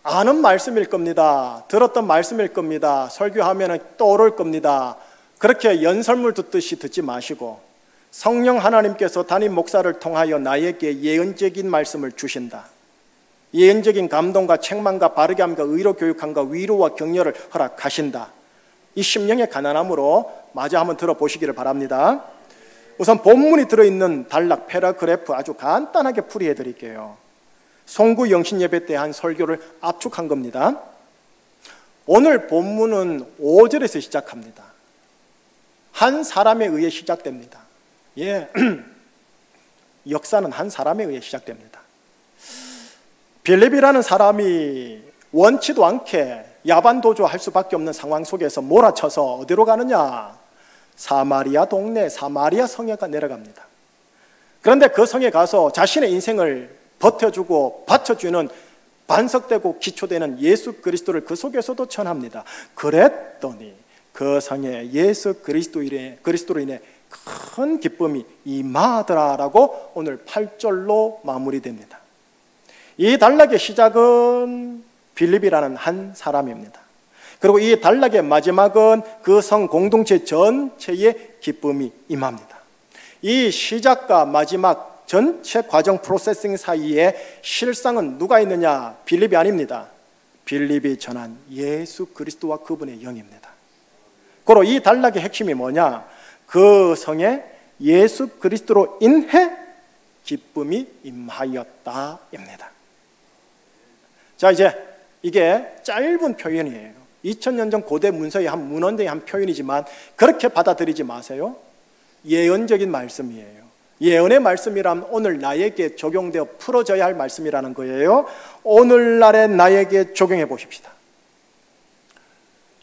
아는 말씀일 겁니다. 들었던 말씀일 겁니다. 설교하면 떠오를 겁니다. 그렇게 연설문 듣듯이 듣지 마시고 성령 하나님께서 담임 목사를 통하여 나에게 예언적인 말씀을 주신다. 예언적인 감동과 책망과 바르게 함과 의로 교육함과 위로와 격려를 허락하신다. 이 심령의 가난함으로 마저 한번 들어보시기를 바랍니다. 우선 본문이 들어있는 단락 패러그래프 아주 간단하게 풀이해 드릴게요. 송구 영신 예배 때 한 설교를 압축한 겁니다. 오늘 본문은 5절에서 시작합니다. 한 사람에 의해 시작됩니다. 예, 역사는 한 사람에 의해 시작됩니다. 빌립이라는 사람이 원치도 않게 야반도주할 수밖에 없는 상황 속에서 몰아쳐서 어디로 가느냐? 사마리아 동네 사마리아 성에 내려갑니다. 그런데 그 성에 가서 자신의 인생을 버텨주고 받쳐주는 반석되고 기초되는 예수 그리스도를 그 속에서도 전합니다. 그랬더니 그 성에 예수 그리스도로 인해 큰 기쁨이 임하더라라고 오늘 8절로 마무리됩니다. 이 단락의 시작은 빌립이라는 한 사람입니다. 그리고 이 단락의 마지막은 그 성 공동체 전체의 기쁨이 임합니다. 이 시작과 마지막 전체 과정 프로세싱 사이에 실상은 누가 있느냐? 빌립이 아닙니다. 빌립이 전한 예수 그리스도와 그분의 영입니다. 그리고 이 단락의 핵심이 뭐냐? 그 성에 예수 그리스도로 인해 기쁨이 임하였다입니다. 자, 이제 이게 짧은 표현이에요. 2000년 전 고대 문서의 한 문헌대의 한 표현이지만 그렇게 받아들이지 마세요. 예언적인 말씀이에요. 예언의 말씀이란 오늘 나에게 적용되어 풀어져야 할 말씀이라는 거예요. 오늘날의 나에게 적용해 보십시다.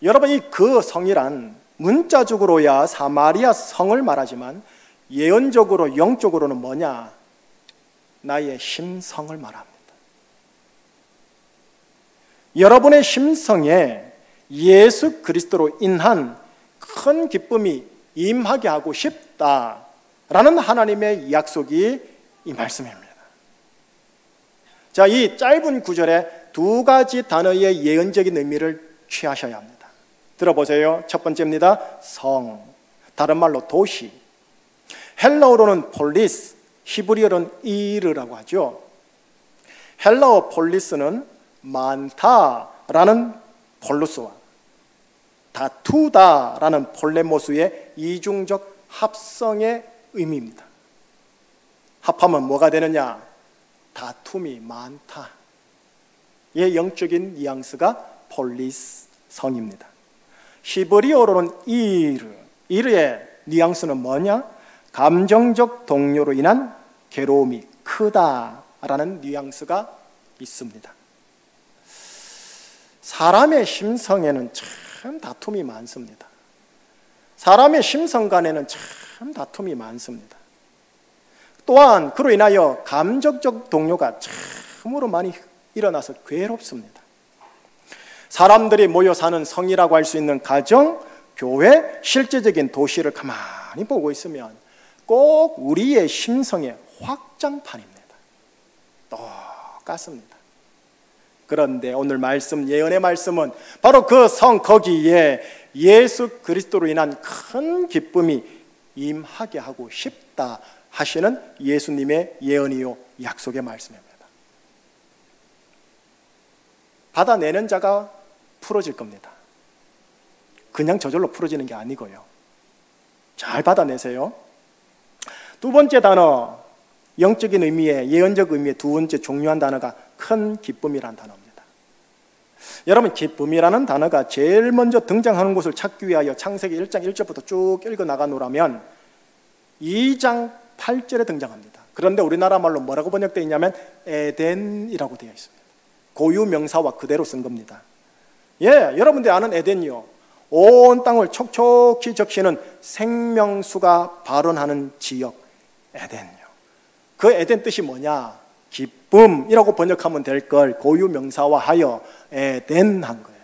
여러분, 이 그 성이란 문자적으로야 사마리아 성을 말하지만 예언적으로 영적으로는 뭐냐? 나의 심성을 말합니다. 여러분의 심성에 예수 그리스도로 인한 큰 기쁨이 임하게 하고 싶다라는 하나님의 약속이 이 말씀입니다. 자, 이 짧은 구절에 두 가지 단어의 예언적인 의미를 취하셔야 합니다. 들어보세요. 첫 번째입니다. 성, 다른 말로 도시. 헬라어로는 폴리스, 히브리어로는 이르라고 하죠. 헬라어 폴리스는 많다라는 폴루스와 다투다라는 폴레모스의 이중적 합성의 의미입니다. 합하면 뭐가 되느냐? 다툼이 많다. 이 영적인 뉘앙스가 폴리스 성입니다. 히브리어로는 이르의 뉘앙스는 뭐냐? 감정적 동요로 인한 괴로움이 크다라는 뉘앙스가 있습니다. 사람의 심성에는 참 다툼이 많습니다. 사람의 심성 간에는 참 다툼이 많습니다. 또한 그로 인하여 감정적 동요가 참으로 많이 일어나서 괴롭습니다. 사람들이 모여 사는 성이라고 할 수 있는 가정, 교회, 실제적인 도시를 가만히 보고 있으면 꼭 우리의 심성의 확장판입니다. 똑같습니다. 그런데 오늘 말씀, 예언의 말씀은 바로 그 성 거기에 예수 그리스도로 인한 큰 기쁨이 임하게 하고 싶다 하시는 예수님의 예언이요 약속의 말씀입니다. 받아내는 자가 풀어질 겁니다. 그냥 저절로 풀어지는 게 아니고요. 잘 받아내세요. 두 번째 단어, 영적인 의미의, 예언적 의미의 두 번째 중요한 단어가 큰 기쁨이라는 단어입니다. 여러분, 기쁨이라는 단어가 제일 먼저 등장하는 곳을 찾기 위하여 창세기 1장 1절부터 쭉 읽어나가노라면 2장 8절에 등장합니다. 그런데 우리나라 말로 뭐라고 번역되어 있냐면 에덴이라고 되어 있습니다. 고유 명사와 그대로 쓴 겁니다. 예, 여러분들이 아는 에덴이요, 온 땅을 촉촉히 적시는 생명수가 발원하는 지역 에덴이요. 그 에덴 뜻이 뭐냐? 기쁨이라고 번역하면 될 걸 고유 명사화 하여 에덴 한 거예요.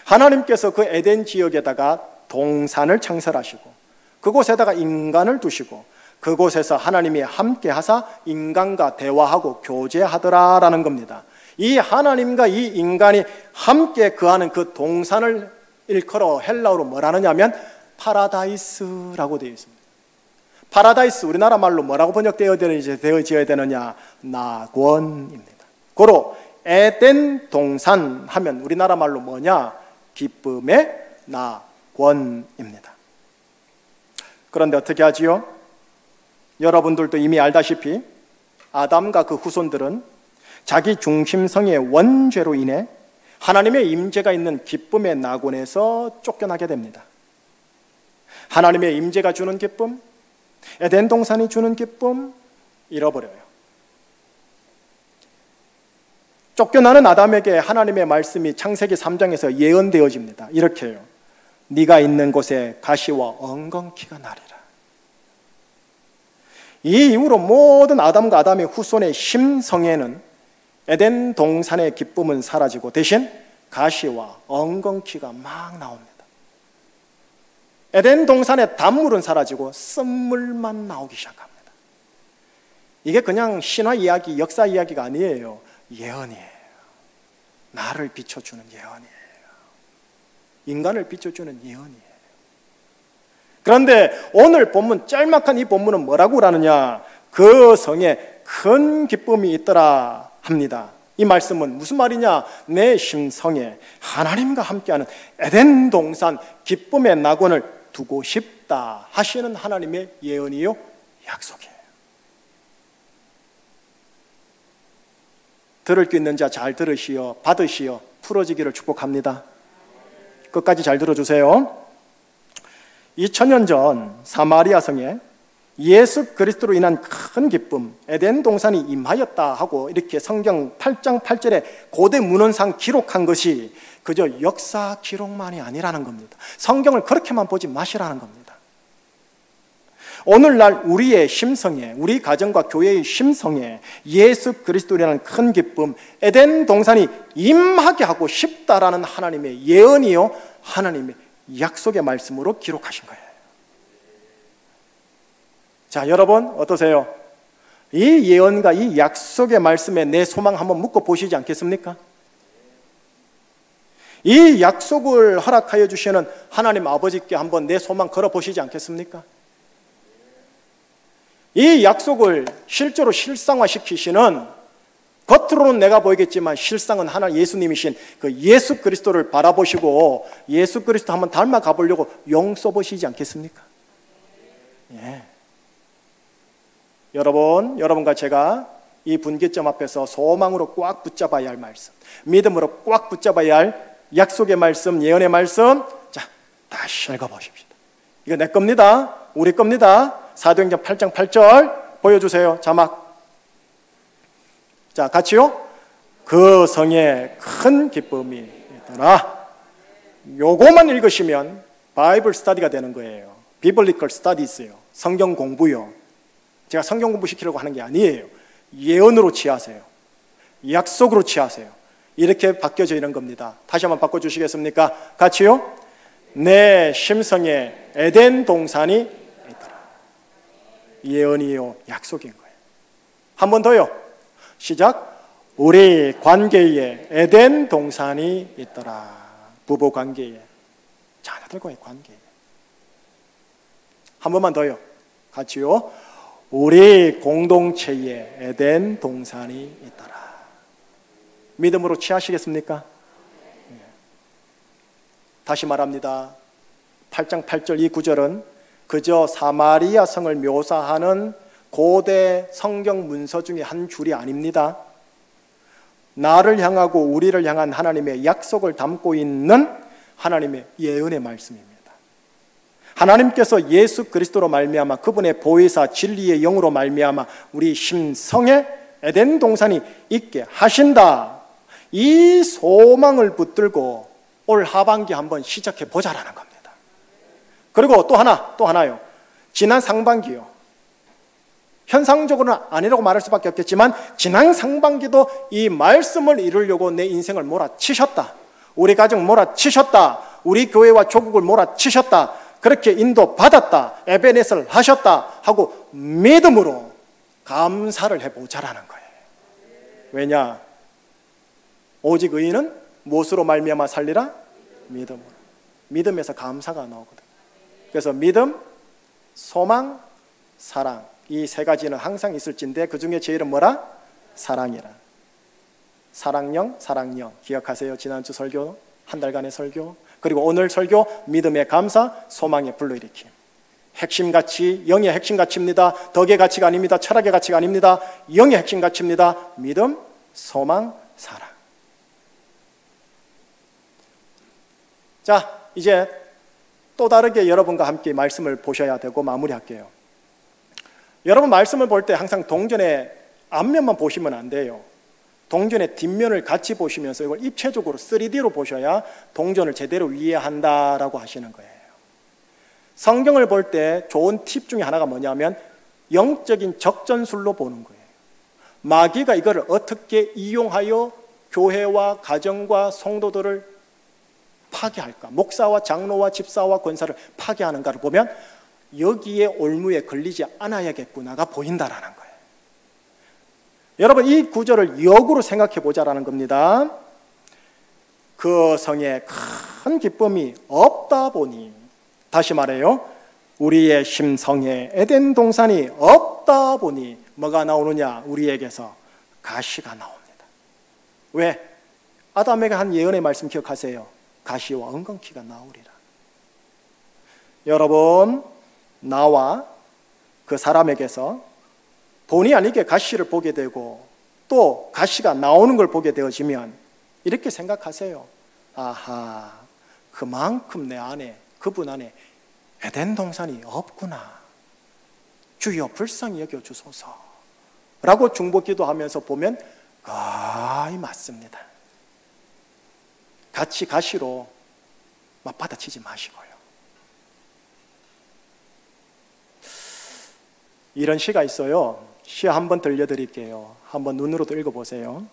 하나님께서 그 에덴 지역에다가 동산을 창설하시고 그곳에다가 인간을 두시고 그곳에서 하나님이 함께 하사 인간과 대화하고 교제하더라라는 겁니다. 이 하나님과 이 인간이 함께 거하는 그 동산을 일컬어 헬라어로 뭐라느냐 하면 파라다이스라고 되어 있습니다. 파라다이스, 우리나라 말로 뭐라고 번역되어져야 되느냐? 낙원입니다. 고로 에덴 동산 하면 우리나라 말로 뭐냐? 기쁨의 낙원입니다. 그런데 어떻게 하지요? 여러분들도 이미 알다시피 아담과 그 후손들은 자기 중심성의 원죄로 인해 하나님의 임재가 있는 기쁨의 낙원에서 쫓겨나게 됩니다. 하나님의 임재가 주는 기쁨, 에덴 동산이 주는 기쁨 잃어버려요. 쫓겨나는 아담에게 하나님의 말씀이 창세기 3장에서 예언되어집니다. 이렇게 해요. 네가 있는 곳에 가시와 엉겅퀴가 나리라. 이 이후로 모든 아담과 아담의 후손의 심성에는 에덴 동산의 기쁨은 사라지고 대신 가시와 엉겅퀴가 막 나옵니다. 에덴 동산의 단물은 사라지고 쓴물만 나오기 시작합니다. 이게 그냥 신화 이야기, 역사 이야기가 아니에요. 예언이에요. 나를 비춰주는 예언이에요. 인간을 비춰주는 예언이에요. 그런데 오늘 본문, 짤막한 이 본문은 뭐라고 하느냐? 그 성에 큰 기쁨이 있더라 합니다. 이 말씀은 무슨 말이냐? 내 심성에 하나님과 함께하는 에덴 동산 기쁨의 낙원을 두고 싶다 하시는 하나님의 예언이요, 약속이에요. 들을 수 있는 자 잘 들으시어 받으시어 풀어지기를 축복합니다. 끝까지 잘 들어주세요. 2000년 전 사마리아 성에 예수 그리스도로 인한 큰 기쁨, 에덴 동산이 임하였다 하고 이렇게 성경 8장 8절에 고대 문헌상 기록한 것이 그저 역사 기록만이 아니라는 겁니다. 성경을 그렇게만 보지 마시라는 겁니다. 오늘날 우리의 심성에, 우리 가정과 교회의 심성에 예수 그리스도라는 큰 기쁨, 에덴 동산이 임하게 하고 싶다라는 하나님의 예언이요, 하나님의 약속의 말씀으로 기록하신 거예요. 자, 여러분 어떠세요? 이 예언과 이 약속의 말씀에 내 소망 한번 묻고 보시지 않겠습니까? 이 약속을 허락하여 주시는 하나님 아버지께 한번 내 소망 걸어 보시지 않겠습니까? 이 약속을 실제로 실상화시키시는, 겉으로는 내가 보이겠지만 실상은 하나님 예수님이신 그 예수 그리스도를 바라보시고 예수 그리스도 한번 닮아 가보려고 용 써보시지 않겠습니까? 예. 여러분과 제가 이 분기점 앞에서 소망으로 꽉 붙잡아야 할 말씀, 믿음으로 꽉 붙잡아야 할 약속의 말씀, 예언의 말씀, 자, 다시 읽어보십시다. 이거 내 겁니다. 우리 겁니다. 사도행전 8장 8절 보여주세요. 자막. 자, 같이요. 그 성에 큰 기쁨이 있더라. 요거만 읽으시면 바이블 스터디가 되는 거예요. 비블리컬 스터디스요. 성경 공부요. 제가 성경 공부 시키려고 하는 게 아니에요. 예언으로 취하세요. 약속으로 취하세요. 이렇게 바뀌어져 있는 겁니다. 다시 한번 바꿔주시겠습니까? 같이요. 내 심성에 에덴 동산이 있더라. 예언이요, 약속인 거예요. 한 번 더요. 시작. 우리 관계에 에덴 동산이 있더라. 부부 관계에, 자녀들과의 관계에. 한 번만 더요. 같이요. 우리 공동체에 에덴 동산이 있더라. 믿음으로 취하시겠습니까? 다시 말합니다. 8장 8절 이 구절은 그저 사마리아 성을 묘사하는 고대 성경 문서 중에 한 줄이 아닙니다. 나를 향하고 우리를 향한 하나님의 약속을 담고 있는 하나님의 예언의 말씀입니다. 하나님께서 예수 그리스도로 말미암아 그분의 보혜사 진리의 영으로 말미암아 우리 심성에 에덴 동산이 있게 하신다. 이 소망을 붙들고 올 하반기 한번 시작해 보자라는 겁니다. 그리고 또 하나요. 지난 상반기요. 현상적으로는 아니라고 말할 수밖에 없겠지만 지난 상반기도 이 말씀을 이루려고 내 인생을 몰아치셨다. 우리 가정 몰아치셨다. 우리 교회와 조국을 몰아치셨다. 그렇게 인도받았다. 에베네스를 하셨다 하고 믿음으로 감사를 해보자라는 거예요. 왜냐? 오직 의인은 무엇으로 말미암아 살리라? 믿음으로. 믿음에서 감사가 나오거든. 그래서 믿음, 소망, 사랑, 이 세 가지는 항상 있을진데 그 중에 제일은 뭐라? 사랑이라. 사랑령, 사랑령. 기억하세요? 지난주 설교, 한 달간의 설교, 그리고 오늘 설교, 믿음의 감사, 소망의 불러일으킴. 핵심 가치, 영의 핵심 가치입니다. 덕의 가치가 아닙니다. 철학의 가치가 아닙니다. 영의 핵심 가치입니다. 믿음, 소망, 사랑. 자, 이제 또 다르게 여러분과 함께 말씀을 보셔야 되고 마무리할게요. 여러분 말씀을 볼 때 항상 동전의 앞면만 보시면 안 돼요. 동전의 뒷면을 같이 보시면서 이걸 입체적으로 3D로 보셔야 동전을 제대로 이해한다라고 하시는 거예요. 성경을 볼 때 좋은 팁 중에 하나가 뭐냐면 영적인 적전술로 보는 거예요. 마귀가 이걸 어떻게 이용하여 교회와 가정과 성도들을 파괴할까? 목사와 장로와 집사와 권사를 파괴하는가를 보면 여기에 올무에 걸리지 않아야겠구나가 보인다라는 거예요. 여러분, 이 구절을 역으로 생각해 보자라는 겁니다. 그 성에 큰 기쁨이 없다 보니, 다시 말해요, 우리의 심성에 에덴 동산이 없다 보니 뭐가 나오느냐? 우리에게서 가시가 나옵니다. 왜? 아담에게 한 예언의 말씀 기억하세요. 가시와 엉겅퀴가 나오리라. 여러분, 나와 그 사람에게서 본의 아니게 가시를 보게 되고 또 가시가 나오는 걸 보게 되어지면 이렇게 생각하세요. 아하, 그만큼 내 안에, 그분 안에 에덴 동산이 없구나. 주여 불쌍히 여겨주소서 라고 중보기도하면서 보면 거의 맞습니다. 같이 가시로 맞받아치지 마시고요. 이런 시가 있어요. 시 한번 들려드릴게요. 한번 눈으로도 읽어보세요.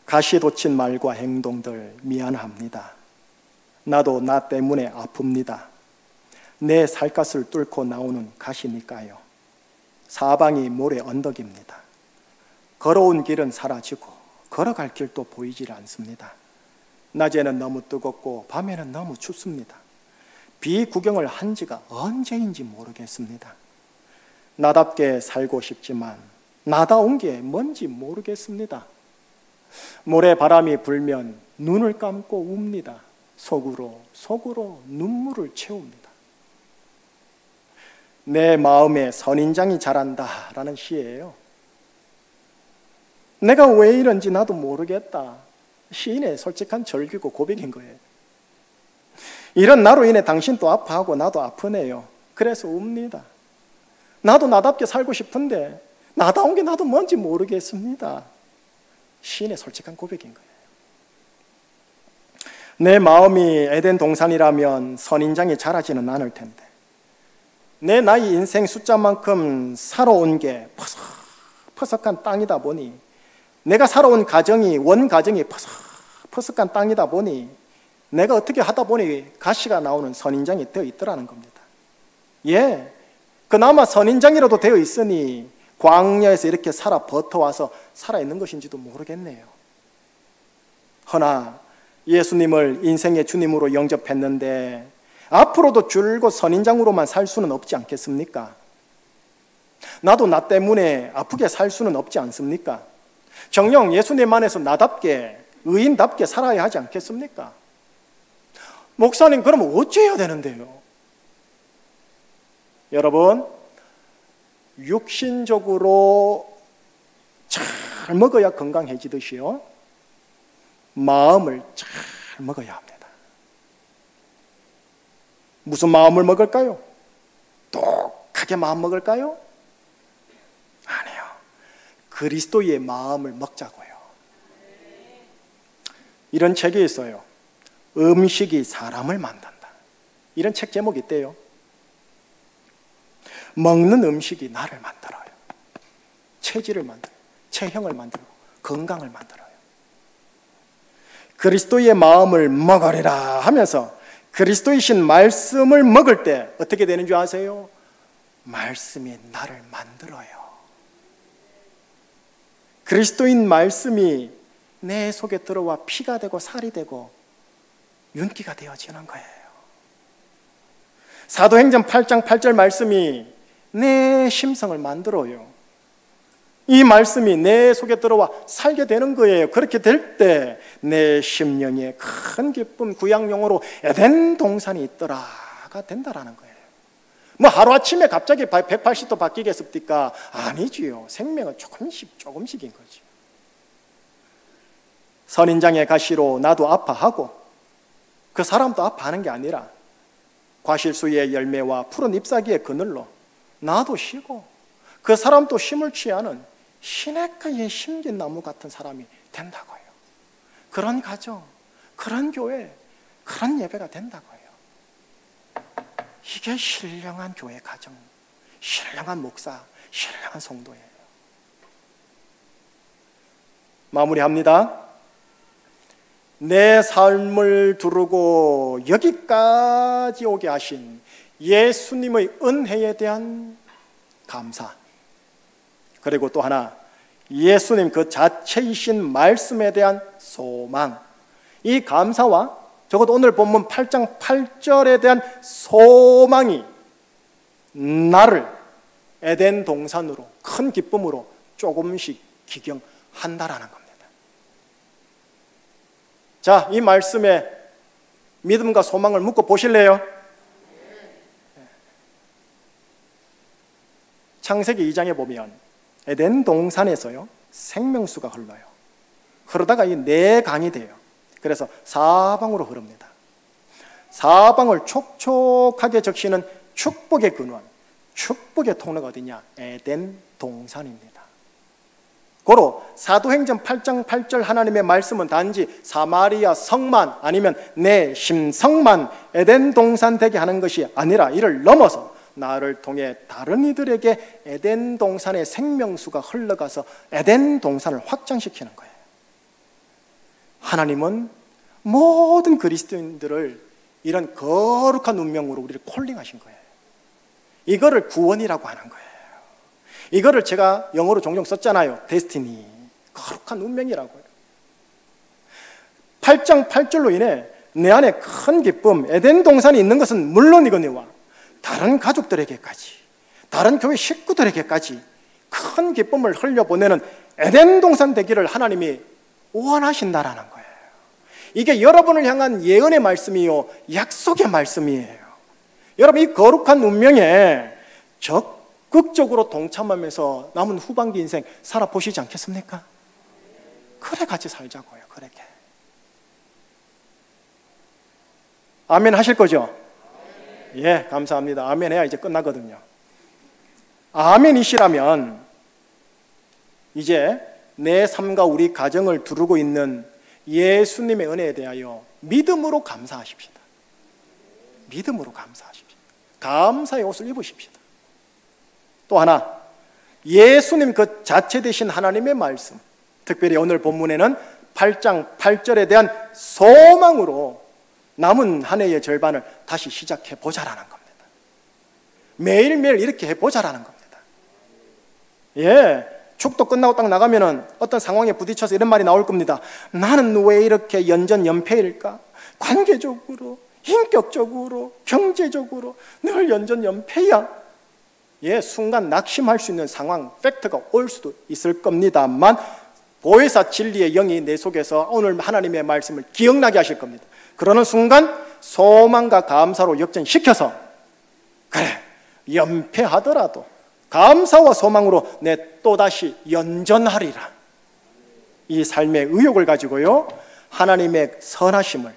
가시 돋친 말과 행동들 미안합니다. 나도 나 때문에 아픕니다. 내 살갗을 뚫고 나오는 가시니까요. 사방이 모래 언덕입니다. 걸어온 길은 사라지고 걸어갈 길도 보이질 않습니다. 낮에는 너무 뜨겁고 밤에는 너무 춥습니다. 비 구경을 한 지가 언제인지 모르겠습니다. 나답게 살고 싶지만 나다운 게 뭔지 모르겠습니다. 모래바람이 불면 눈을 감고 웁니다. 속으로 눈물을 채웁니다. 내 마음에 선인장이 자란다라는 시예요. 내가 왜 이런지 나도 모르겠다. 시인의 솔직한 절규고 고백인 거예요. 이런 나로 인해 당신도 아파하고 나도 아프네요. 그래서 웁니다. 나도 나답게 살고 싶은데 나다운 게 나도 뭔지 모르겠습니다. 시인의 솔직한 고백인 거예요. 내 마음이 에덴 동산이라면 선인장이 자라지는 않을 텐데, 내 나이 인생 숫자만큼 살아온 게 퍼석퍼석한 땅이다 보니, 내가 살아온 가정이 원가정이 퍼석퍼석한 땅이다 보니 내가 어떻게 하다 보니 가시가 나오는 선인장이 되어 있더라는 겁니다. 예, 그나마 선인장이라도 되어 있으니 광야에서 이렇게 살아 버텨와서 살아있는 것인지도 모르겠네요. 허나 예수님을 인생의 주님으로 영접했는데 앞으로도 줄곧 선인장으로만 살 수는 없지 않겠습니까? 나도 나 때문에 아프게 살 수는 없지 않습니까? 정녕 예수님 안에서 나답게, 의인답게 살아야 하지 않겠습니까? 목사님, 그러면 어찌해야 되는데요? 여러분, 육신적으로 잘 먹어야 건강해지듯이요, 마음을 잘 먹어야 합니다. 무슨 마음을 먹을까요? 독하게 마음 먹을까요? 아니요. 그리스도의 마음을 먹자고요. 이런 책이 있어요. 음식이 사람을 만든다. 이런 책 제목이 있대요. 먹는 음식이 나를 만들어요. 체질을 만들어요. 체형을 만들고 건강을 만들어요. 그리스도의 마음을 먹으리라 하면서 그리스도이신 말씀을 먹을 때 어떻게 되는 줄 아세요? 말씀이 나를 만들어요. 그리스도인 말씀이 내 속에 들어와 피가 되고 살이 되고 윤기가 되어지는 거예요. 사도행전 8장 8절 말씀이 내 심성을 만들어요. 이 말씀이 내 속에 들어와 살게 되는 거예요. 그렇게 될 때 내 심령에 큰 기쁨, 구약용어로 에덴 동산이 있더라가 된다라는 거예요. 뭐 하루아침에 갑자기 180도 바뀌겠습니까? 아니지요. 생명은 조금씩인 거죠. 선인장의 가시로 나도 아파하고 그 사람도 아파하는 게 아니라 과실수의 열매와 푸른 잎사귀의 그늘로 나도 쉬고 그 사람도 쉼을 취하는 시냇가에 심긴 나무 같은 사람이 된다고요. 그런 가정, 그런 교회, 그런 예배가 된다고요. 이게 신령한 교회 가정, 신령한 목사, 신령한 성도예요. 마무리합니다. 내 삶을 두르고 여기까지 오게 하신 예수님의 은혜에 대한 감사, 그리고 또 하나 예수님 그 자체이신 말씀에 대한 소망, 이 감사와 적어도 오늘 본문 8장 8절에 대한 소망이 나를 에덴 동산으로 큰 기쁨으로 조금씩 기경한다라는 겁니다. 자, 이 말씀에 믿음과 소망을 묶어 보실래요? 창세기 2장에 보면 에덴 동산에서요 생명수가 흘러요. 그러다가 이 네 강이 돼요. 그래서 사방으로 흐릅니다. 사방을 촉촉하게 적시는 축복의 근원, 축복의 통로가 어디냐? 에덴 동산입니다. 고로 사도행전 8장 8절 하나님의 말씀은 단지 사마리아 성만 아니면 내 심성만 에덴 동산 되게 하는 것이 아니라 이를 넘어서 나를 통해 다른 이들에게 에덴 동산의 생명수가 흘러가서 에덴 동산을 확장시키는 거예요. 하나님은 모든 그리스도인들을 이런 거룩한 운명으로 우리를 콜링하신 거예요. 이거를 구원이라고 하는 거예요. 이거를 제가 영어로 종종 썼잖아요. 데스티니, 거룩한 운명이라고요. 8장 8절로 인해 내 안에 큰 기쁨, 에덴 동산이 있는 것은 물론이거니와 다른 가족들에게까지, 다른 교회 식구들에게까지 큰 기쁨을 흘려보내는 에덴 동산 되기를 하나님이 원하신다라는 거예요. 이게 여러분을 향한 예언의 말씀이요, 약속의 말씀이에요. 여러분, 이 거룩한 운명에 적극적으로 동참하면서 남은 후반기 인생 살아보시지 않겠습니까? 그래 같이 살자고요. 그렇게. 아멘 하실 거죠? 예, 감사합니다. 아멘 해야 이제 끝나거든요. 아멘이시라면 이제 내 삶과 우리 가정을 두르고 있는 예수님의 은혜에 대하여 믿음으로 감사하십시다. 믿음으로 감사하십시다. 감사의 옷을 입으십시다. 또 하나, 예수님 그 자체 되신 하나님의 말씀, 특별히 오늘 본문에는 8장 8절에 대한 소망으로 남은 한 해의 절반을 다시 시작해 보자라는 겁니다. 매일매일 이렇게 해보자라는 겁니다. 예, 축도 끝나고 딱 나가면은 어떤 상황에 부딪혀서 이런 말이 나올 겁니다. 나는 왜 이렇게 연전연패일까? 관계적으로, 인격적으로, 경제적으로 늘 연전연패야. 예, 순간 낙심할 수 있는 상황, 팩트가 올 수도 있을 겁니다만 보혜사 진리의 영이 내 속에서 오늘 하나님의 말씀을 기억나게 하실 겁니다. 그러는 순간 소망과 감사로 역전시켜서 그래, 연패하더라도 감사와 소망으로 내 또다시 연전하리라. 이 삶의 의욕을 가지고요, 하나님의 선하심을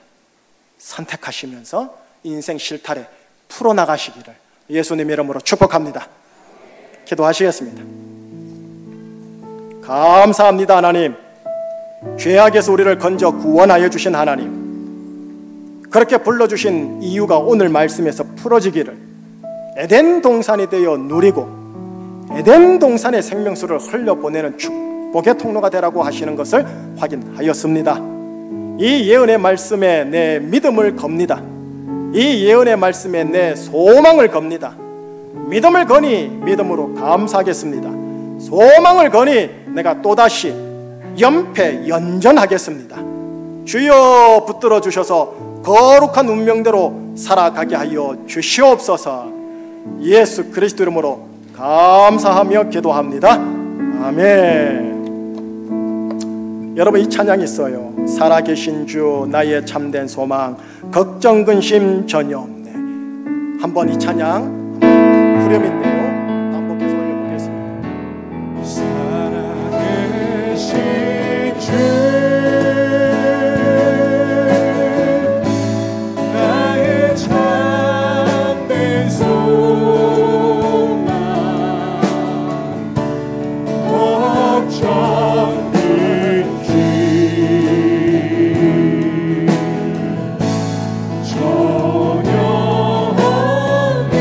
선택하시면서 인생 실타래 풀어나가시기를 예수님 이름으로 축복합니다. 기도하시겠습니다. 감사합니다. 하나님, 죄악에서 우리를 건져 구원하여 주신 하나님, 그렇게 불러주신 이유가 오늘 말씀에서 풀어지기를 에덴 동산이 되어 누리고 에덴 동산의 생명수를 흘려보내는 축복의 통로가 되라고 하시는 것을 확인하였습니다. 이 예언의 말씀에 내 믿음을 겁니다. 이 예언의 말씀에 내 소망을 겁니다. 믿음을 거니 믿음으로 감사하겠습니다. 소망을 거니 내가 또다시 연패 연전하겠습니다. 주여 붙들어 주셔서 거룩한 운명대로 살아가게 하여 주시옵소서. 예수 그리스도 이름으로 감사하며 기도합니다. 아멘. 여러분, 이 찬양이 있어요. 살아계신 주 나의 참된 소망, 걱정 근심 전혀 없네. 한번 이 찬양 후렴인데요, 반복해서 올려보겠습니다. 살아계신 주 나의 참된 소망, 걱정 근심 전혀 없네.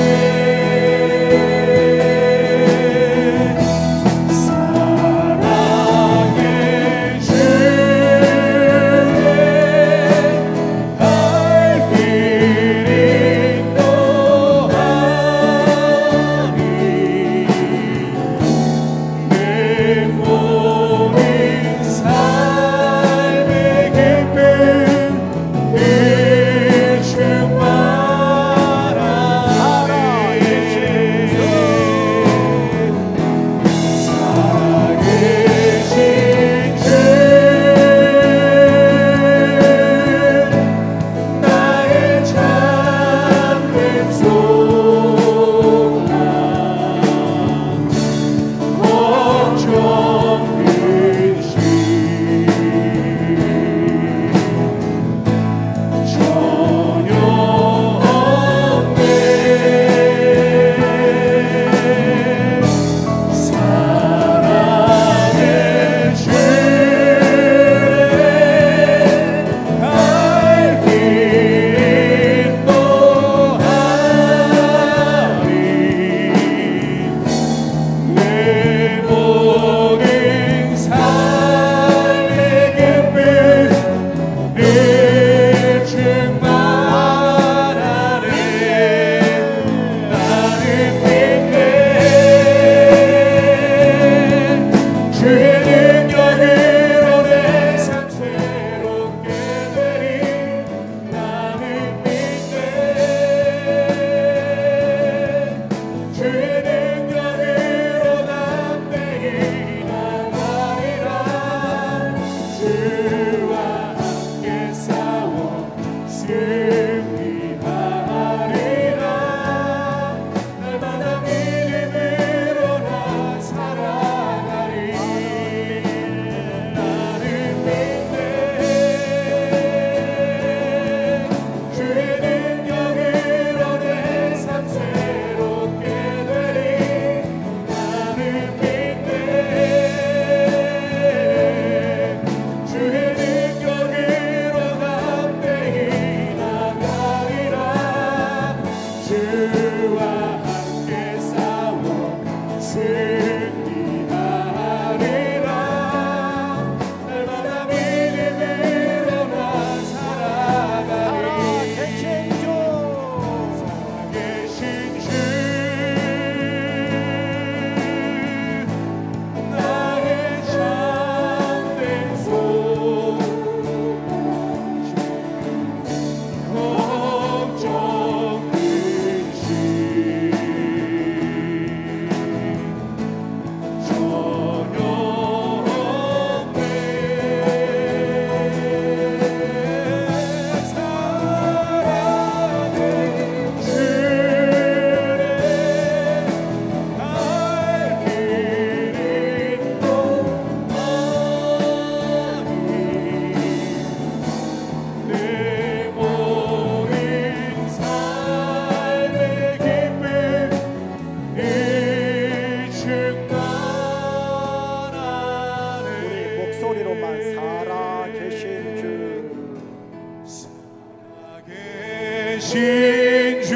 계신 주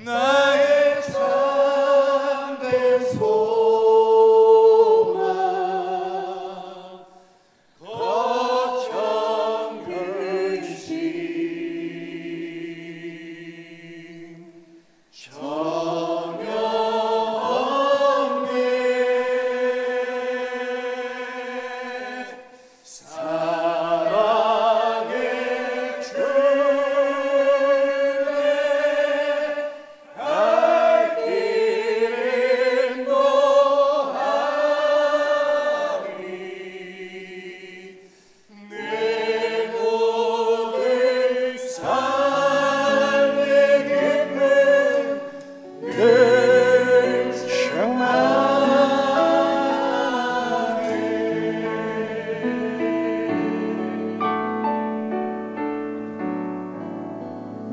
나의 참된 소망 거창 근심 전혀 없네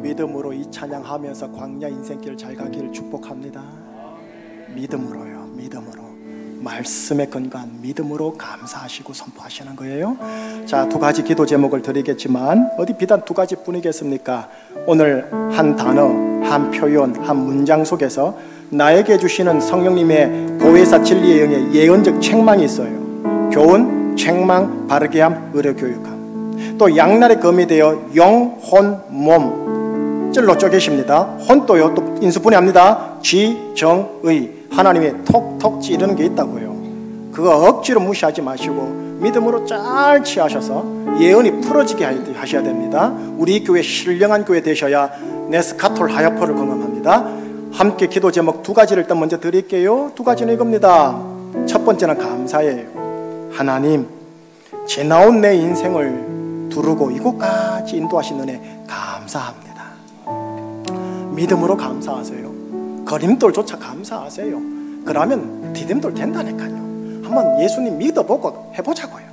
믿음으로 이 찬양하면서 광야 인생길 잘 가기를 축복합니다. 믿음으로요. 믿음으로 말씀에 근거한 믿음으로 감사하시고 선포하시는 거예요. 자, 두 가지 기도 제목을 드리겠지만 어디 비단 두 가지뿐이겠습니까? 오늘 한 단어, 한 표현, 한 문장 속에서 나에게 주시는 성령님의 보혜사 진리의 영의 예언적 책망이 있어요. 교훈, 책망, 바르게함, 의료교육함. 또 양날의 검이 되어 영, 혼, 몸 찔러 쪼개십니다. 혼도요 또 인수분해합니다. 지, 정, 의 하나님이 톡톡 찌르는 게 있다고요. 그거 억지로 무시하지 마시고 믿음으로 잘 취하셔서 예언이 풀어지게 하셔야 됩니다. 우리 교회 신령한 교회 되셔야 네스카톨 하야포를 경험합니다. 함께 기도 제목 두 가지를 일단 먼저 드릴게요. 두 가지는 이겁니다. 첫 번째는 감사예요. 하나님, 지나온 내 인생을 두르고 이곳까지 인도하신 은혜 감사합니다. 믿음으로 감사하세요. 거림돌조차 감사하세요. 그러면 디딤돌 된다니까요. 한번 예수님 믿어보고 해보자고요.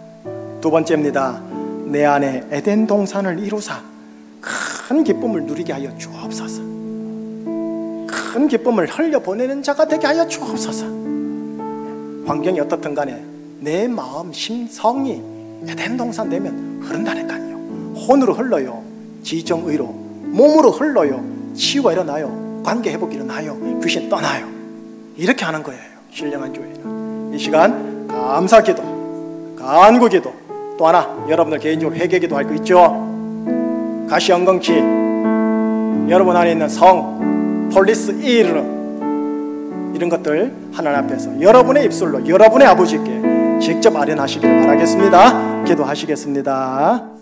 두 번째입니다. 내 안에 에덴 동산을 이루사 큰 기쁨을 누리게 하여 주옵소서. 큰 기쁨을 흘려보내는 자가 되게 하여 주옵소서. 환경이 어떻든 간에 내 마음, 심성이 에덴 동산 되면 흐른다니까요. 혼으로 흘러요. 지정의로. 몸으로 흘러요. 치유가 일어나요. 관계 회복이 일어나요. 귀신 떠나요. 이렇게 하는 거예요. 신령한 교회는. 이 시간 감사기도, 간구기도, 또 하나 여러분들 개인적으로 회개기도 할 거 있죠. 가시엉겅키, 여러분 안에 있는 성, 폴리스 이르, 이런 것들 하나님 앞에서 여러분의 입술로 여러분의 아버지께 직접 아련하시길 바라겠습니다. 기도하시겠습니다.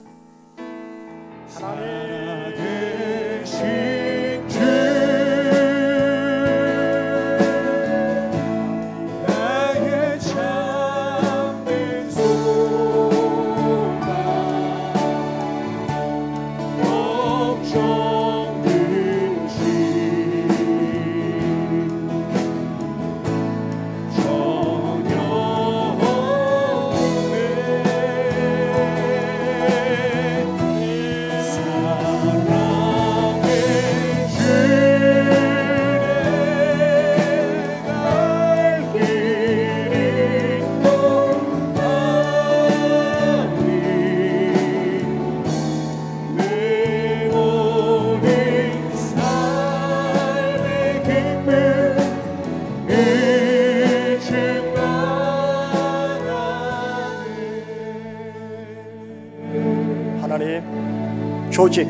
조직,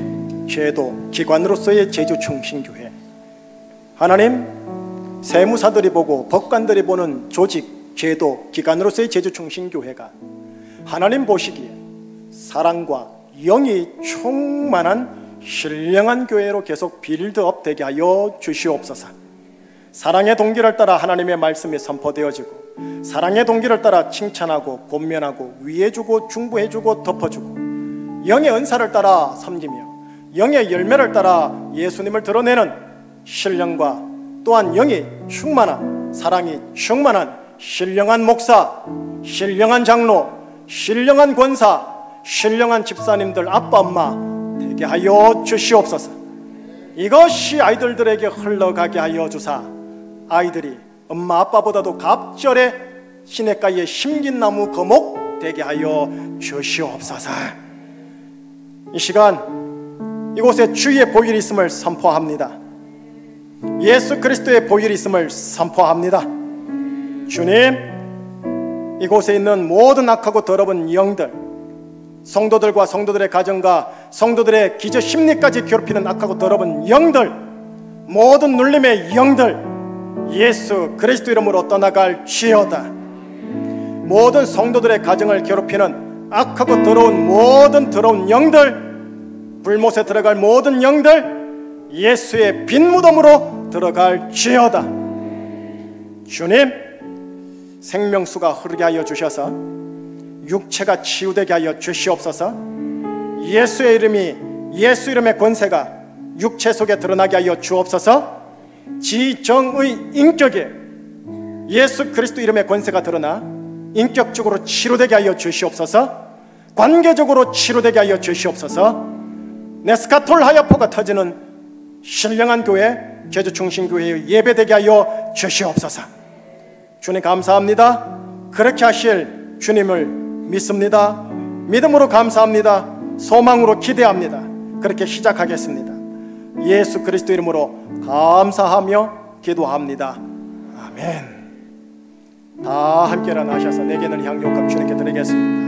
제도, 기관으로서의 제주충신교회. 하나님, 세무사들이 보고 법관들이 보는 조직, 제도, 기관으로서의 제주충신교회가 하나님 보시기에 사랑과 영이 충만한 신령한 교회로 계속 빌드업 되게 하여 주시옵소서. 사랑의 동기를 따라 하나님의 말씀이 선포되어지고, 사랑의 동기를 따라 칭찬하고 권면하고 위해주고 중보해주고 덮어주고, 영의 은사를 따라 섬기며 영의 열매를 따라 예수님을 드러내는 신령과 또한 영이 충만한, 사랑이 충만한 신령한 목사, 신령한 장로, 신령한 권사, 신령한 집사님들, 아빠 엄마 되게 하여 주시옵소서. 이것이 아이들에게 흘러가게 하여 주사, 아이들이 엄마 아빠보다도 갑절에 시냇가에 심긴 나무 거목 되게 하여 주시옵소서. 이 시간 이곳에 주의 보혈이 있음을 선포합니다. 예수 그리스도의 보혈이 있음을 선포합니다. 주님, 이곳에 있는 모든 악하고 더러운 영들, 성도들과 성도들의 가정과 성도들의 기저 심리까지 괴롭히는 악하고 더러운 영들, 모든 눌림의 영들 예수 그리스도 이름으로 떠나갈지어다. 모든 성도들의 가정을 괴롭히는 악하고 더러운 모든 더러운 영들, 불못에 들어갈 모든 영들 예수의 빈 무덤으로 들어갈지어다. 주님, 생명수가 흐르게 하여 주셔서 육체가 치유되게 하여 주시옵소서. 예수의 이름이, 예수 이름의 권세가 육체 속에 드러나게 하여 주옵소서. 지정의 인격에 예수 그리스도 이름의 권세가 드러나 인격적으로 치료되게 하여 주시옵소서. 관계적으로 치료되게 하여 주시옵소서. 네스카톨 하야포가 터지는 신령한 교회, 제주충신교회의 예배되게 하여 주시옵소서. 주님 감사합니다. 그렇게 하실 주님을 믿습니다. 믿음으로 감사합니다. 소망으로 기대합니다. 그렇게 시작하겠습니다. 예수 그리스도 이름으로 감사하며 기도합니다. 아멘. 다 함께 일어나셔서 내게는 향유값 주님께 드리겠습니다.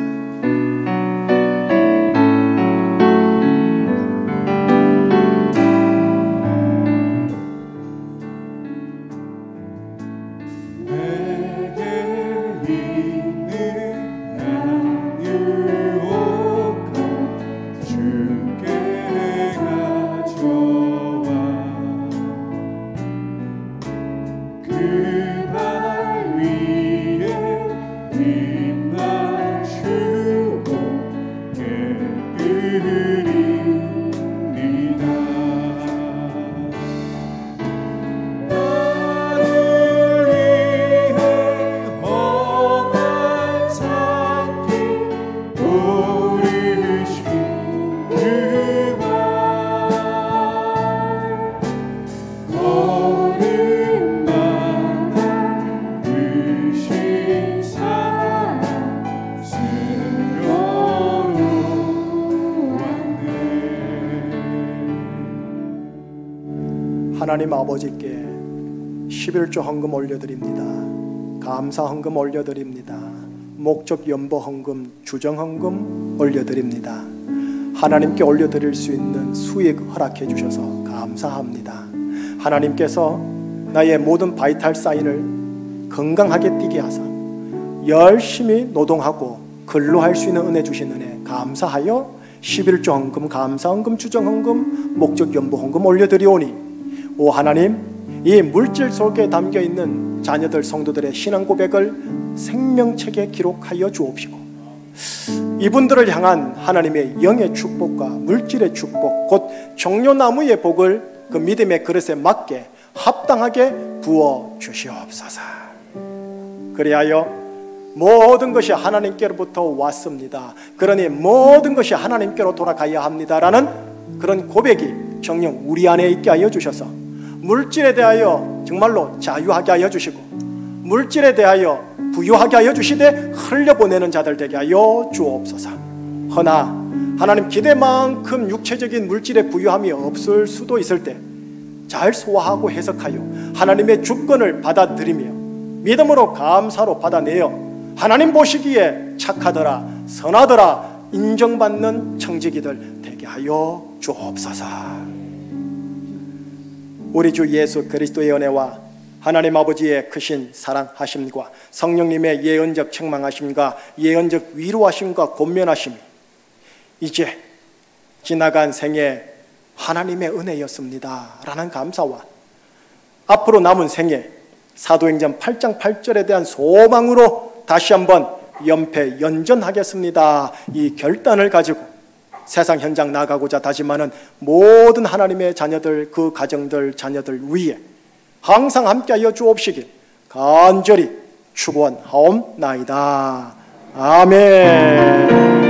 하나님 아버지께 11조 헌금 올려드립니다. 감사 헌금 올려드립니다. 목적 연보 헌금, 주정 헌금 올려드립니다. 하나님께 올려드릴 수 있는 수익 허락해 주셔서 감사합니다. 하나님께서 나의 모든 바이탈 사인을 건강하게 뛰게 하사 열심히 노동하고 근로할 수 있는 은혜 주신 은혜 감사하여 11조 헌금, 감사 헌금, 주정 헌금, 목적 연보 헌금 올려드리오니 오 하나님, 이 물질 속에 담겨있는 자녀들 성도들의 신앙 고백을 생명책에 기록하여 주옵시고 이분들을 향한 하나님의 영의 축복과 물질의 축복, 곧 종려나무의 복을 그 믿음의 그릇에 맞게 합당하게 부어 주시옵소서. 그리하여 모든 것이 하나님께로부터 왔습니다. 그러니 모든 것이 하나님께로 돌아가야 합니다라는 그런 고백이 정녕 우리 안에 있게 하여 주셔서 물질에 대하여 정말로 자유하게 하여 주시고 물질에 대하여 부유하게 하여 주시되 흘려보내는 자들 되게 하여 주옵소서. 허나 하나님 기대만큼 육체적인 물질의 부유함이 없을 수도 있을 때 잘 소화하고 해석하여 하나님의 주권을 받아들이며 믿음으로 감사로 받아내어 하나님 보시기에 착하더라 선하더라 인정받는 청지기들 되게 하여 주옵소서. 우리 주 예수 그리스도의 은혜와 하나님 아버지의 크신 사랑하심과 성령님의 예언적 책망하심과 예언적 위로하심과 권면하심이 이제 지나간 생애 하나님의 은혜였습니다 라는 감사와 앞으로 남은 생애 사도행전 8장 8절에 대한 소망으로 다시 한번 연패 연전하겠습니다 이 결단을 가지고 세상 현장 나가고자 다짐하는 모든 하나님의 자녀들, 그 가정들, 자녀들 위에 항상 함께하여 주옵시길 간절히 축원하옵나이다. 아멘.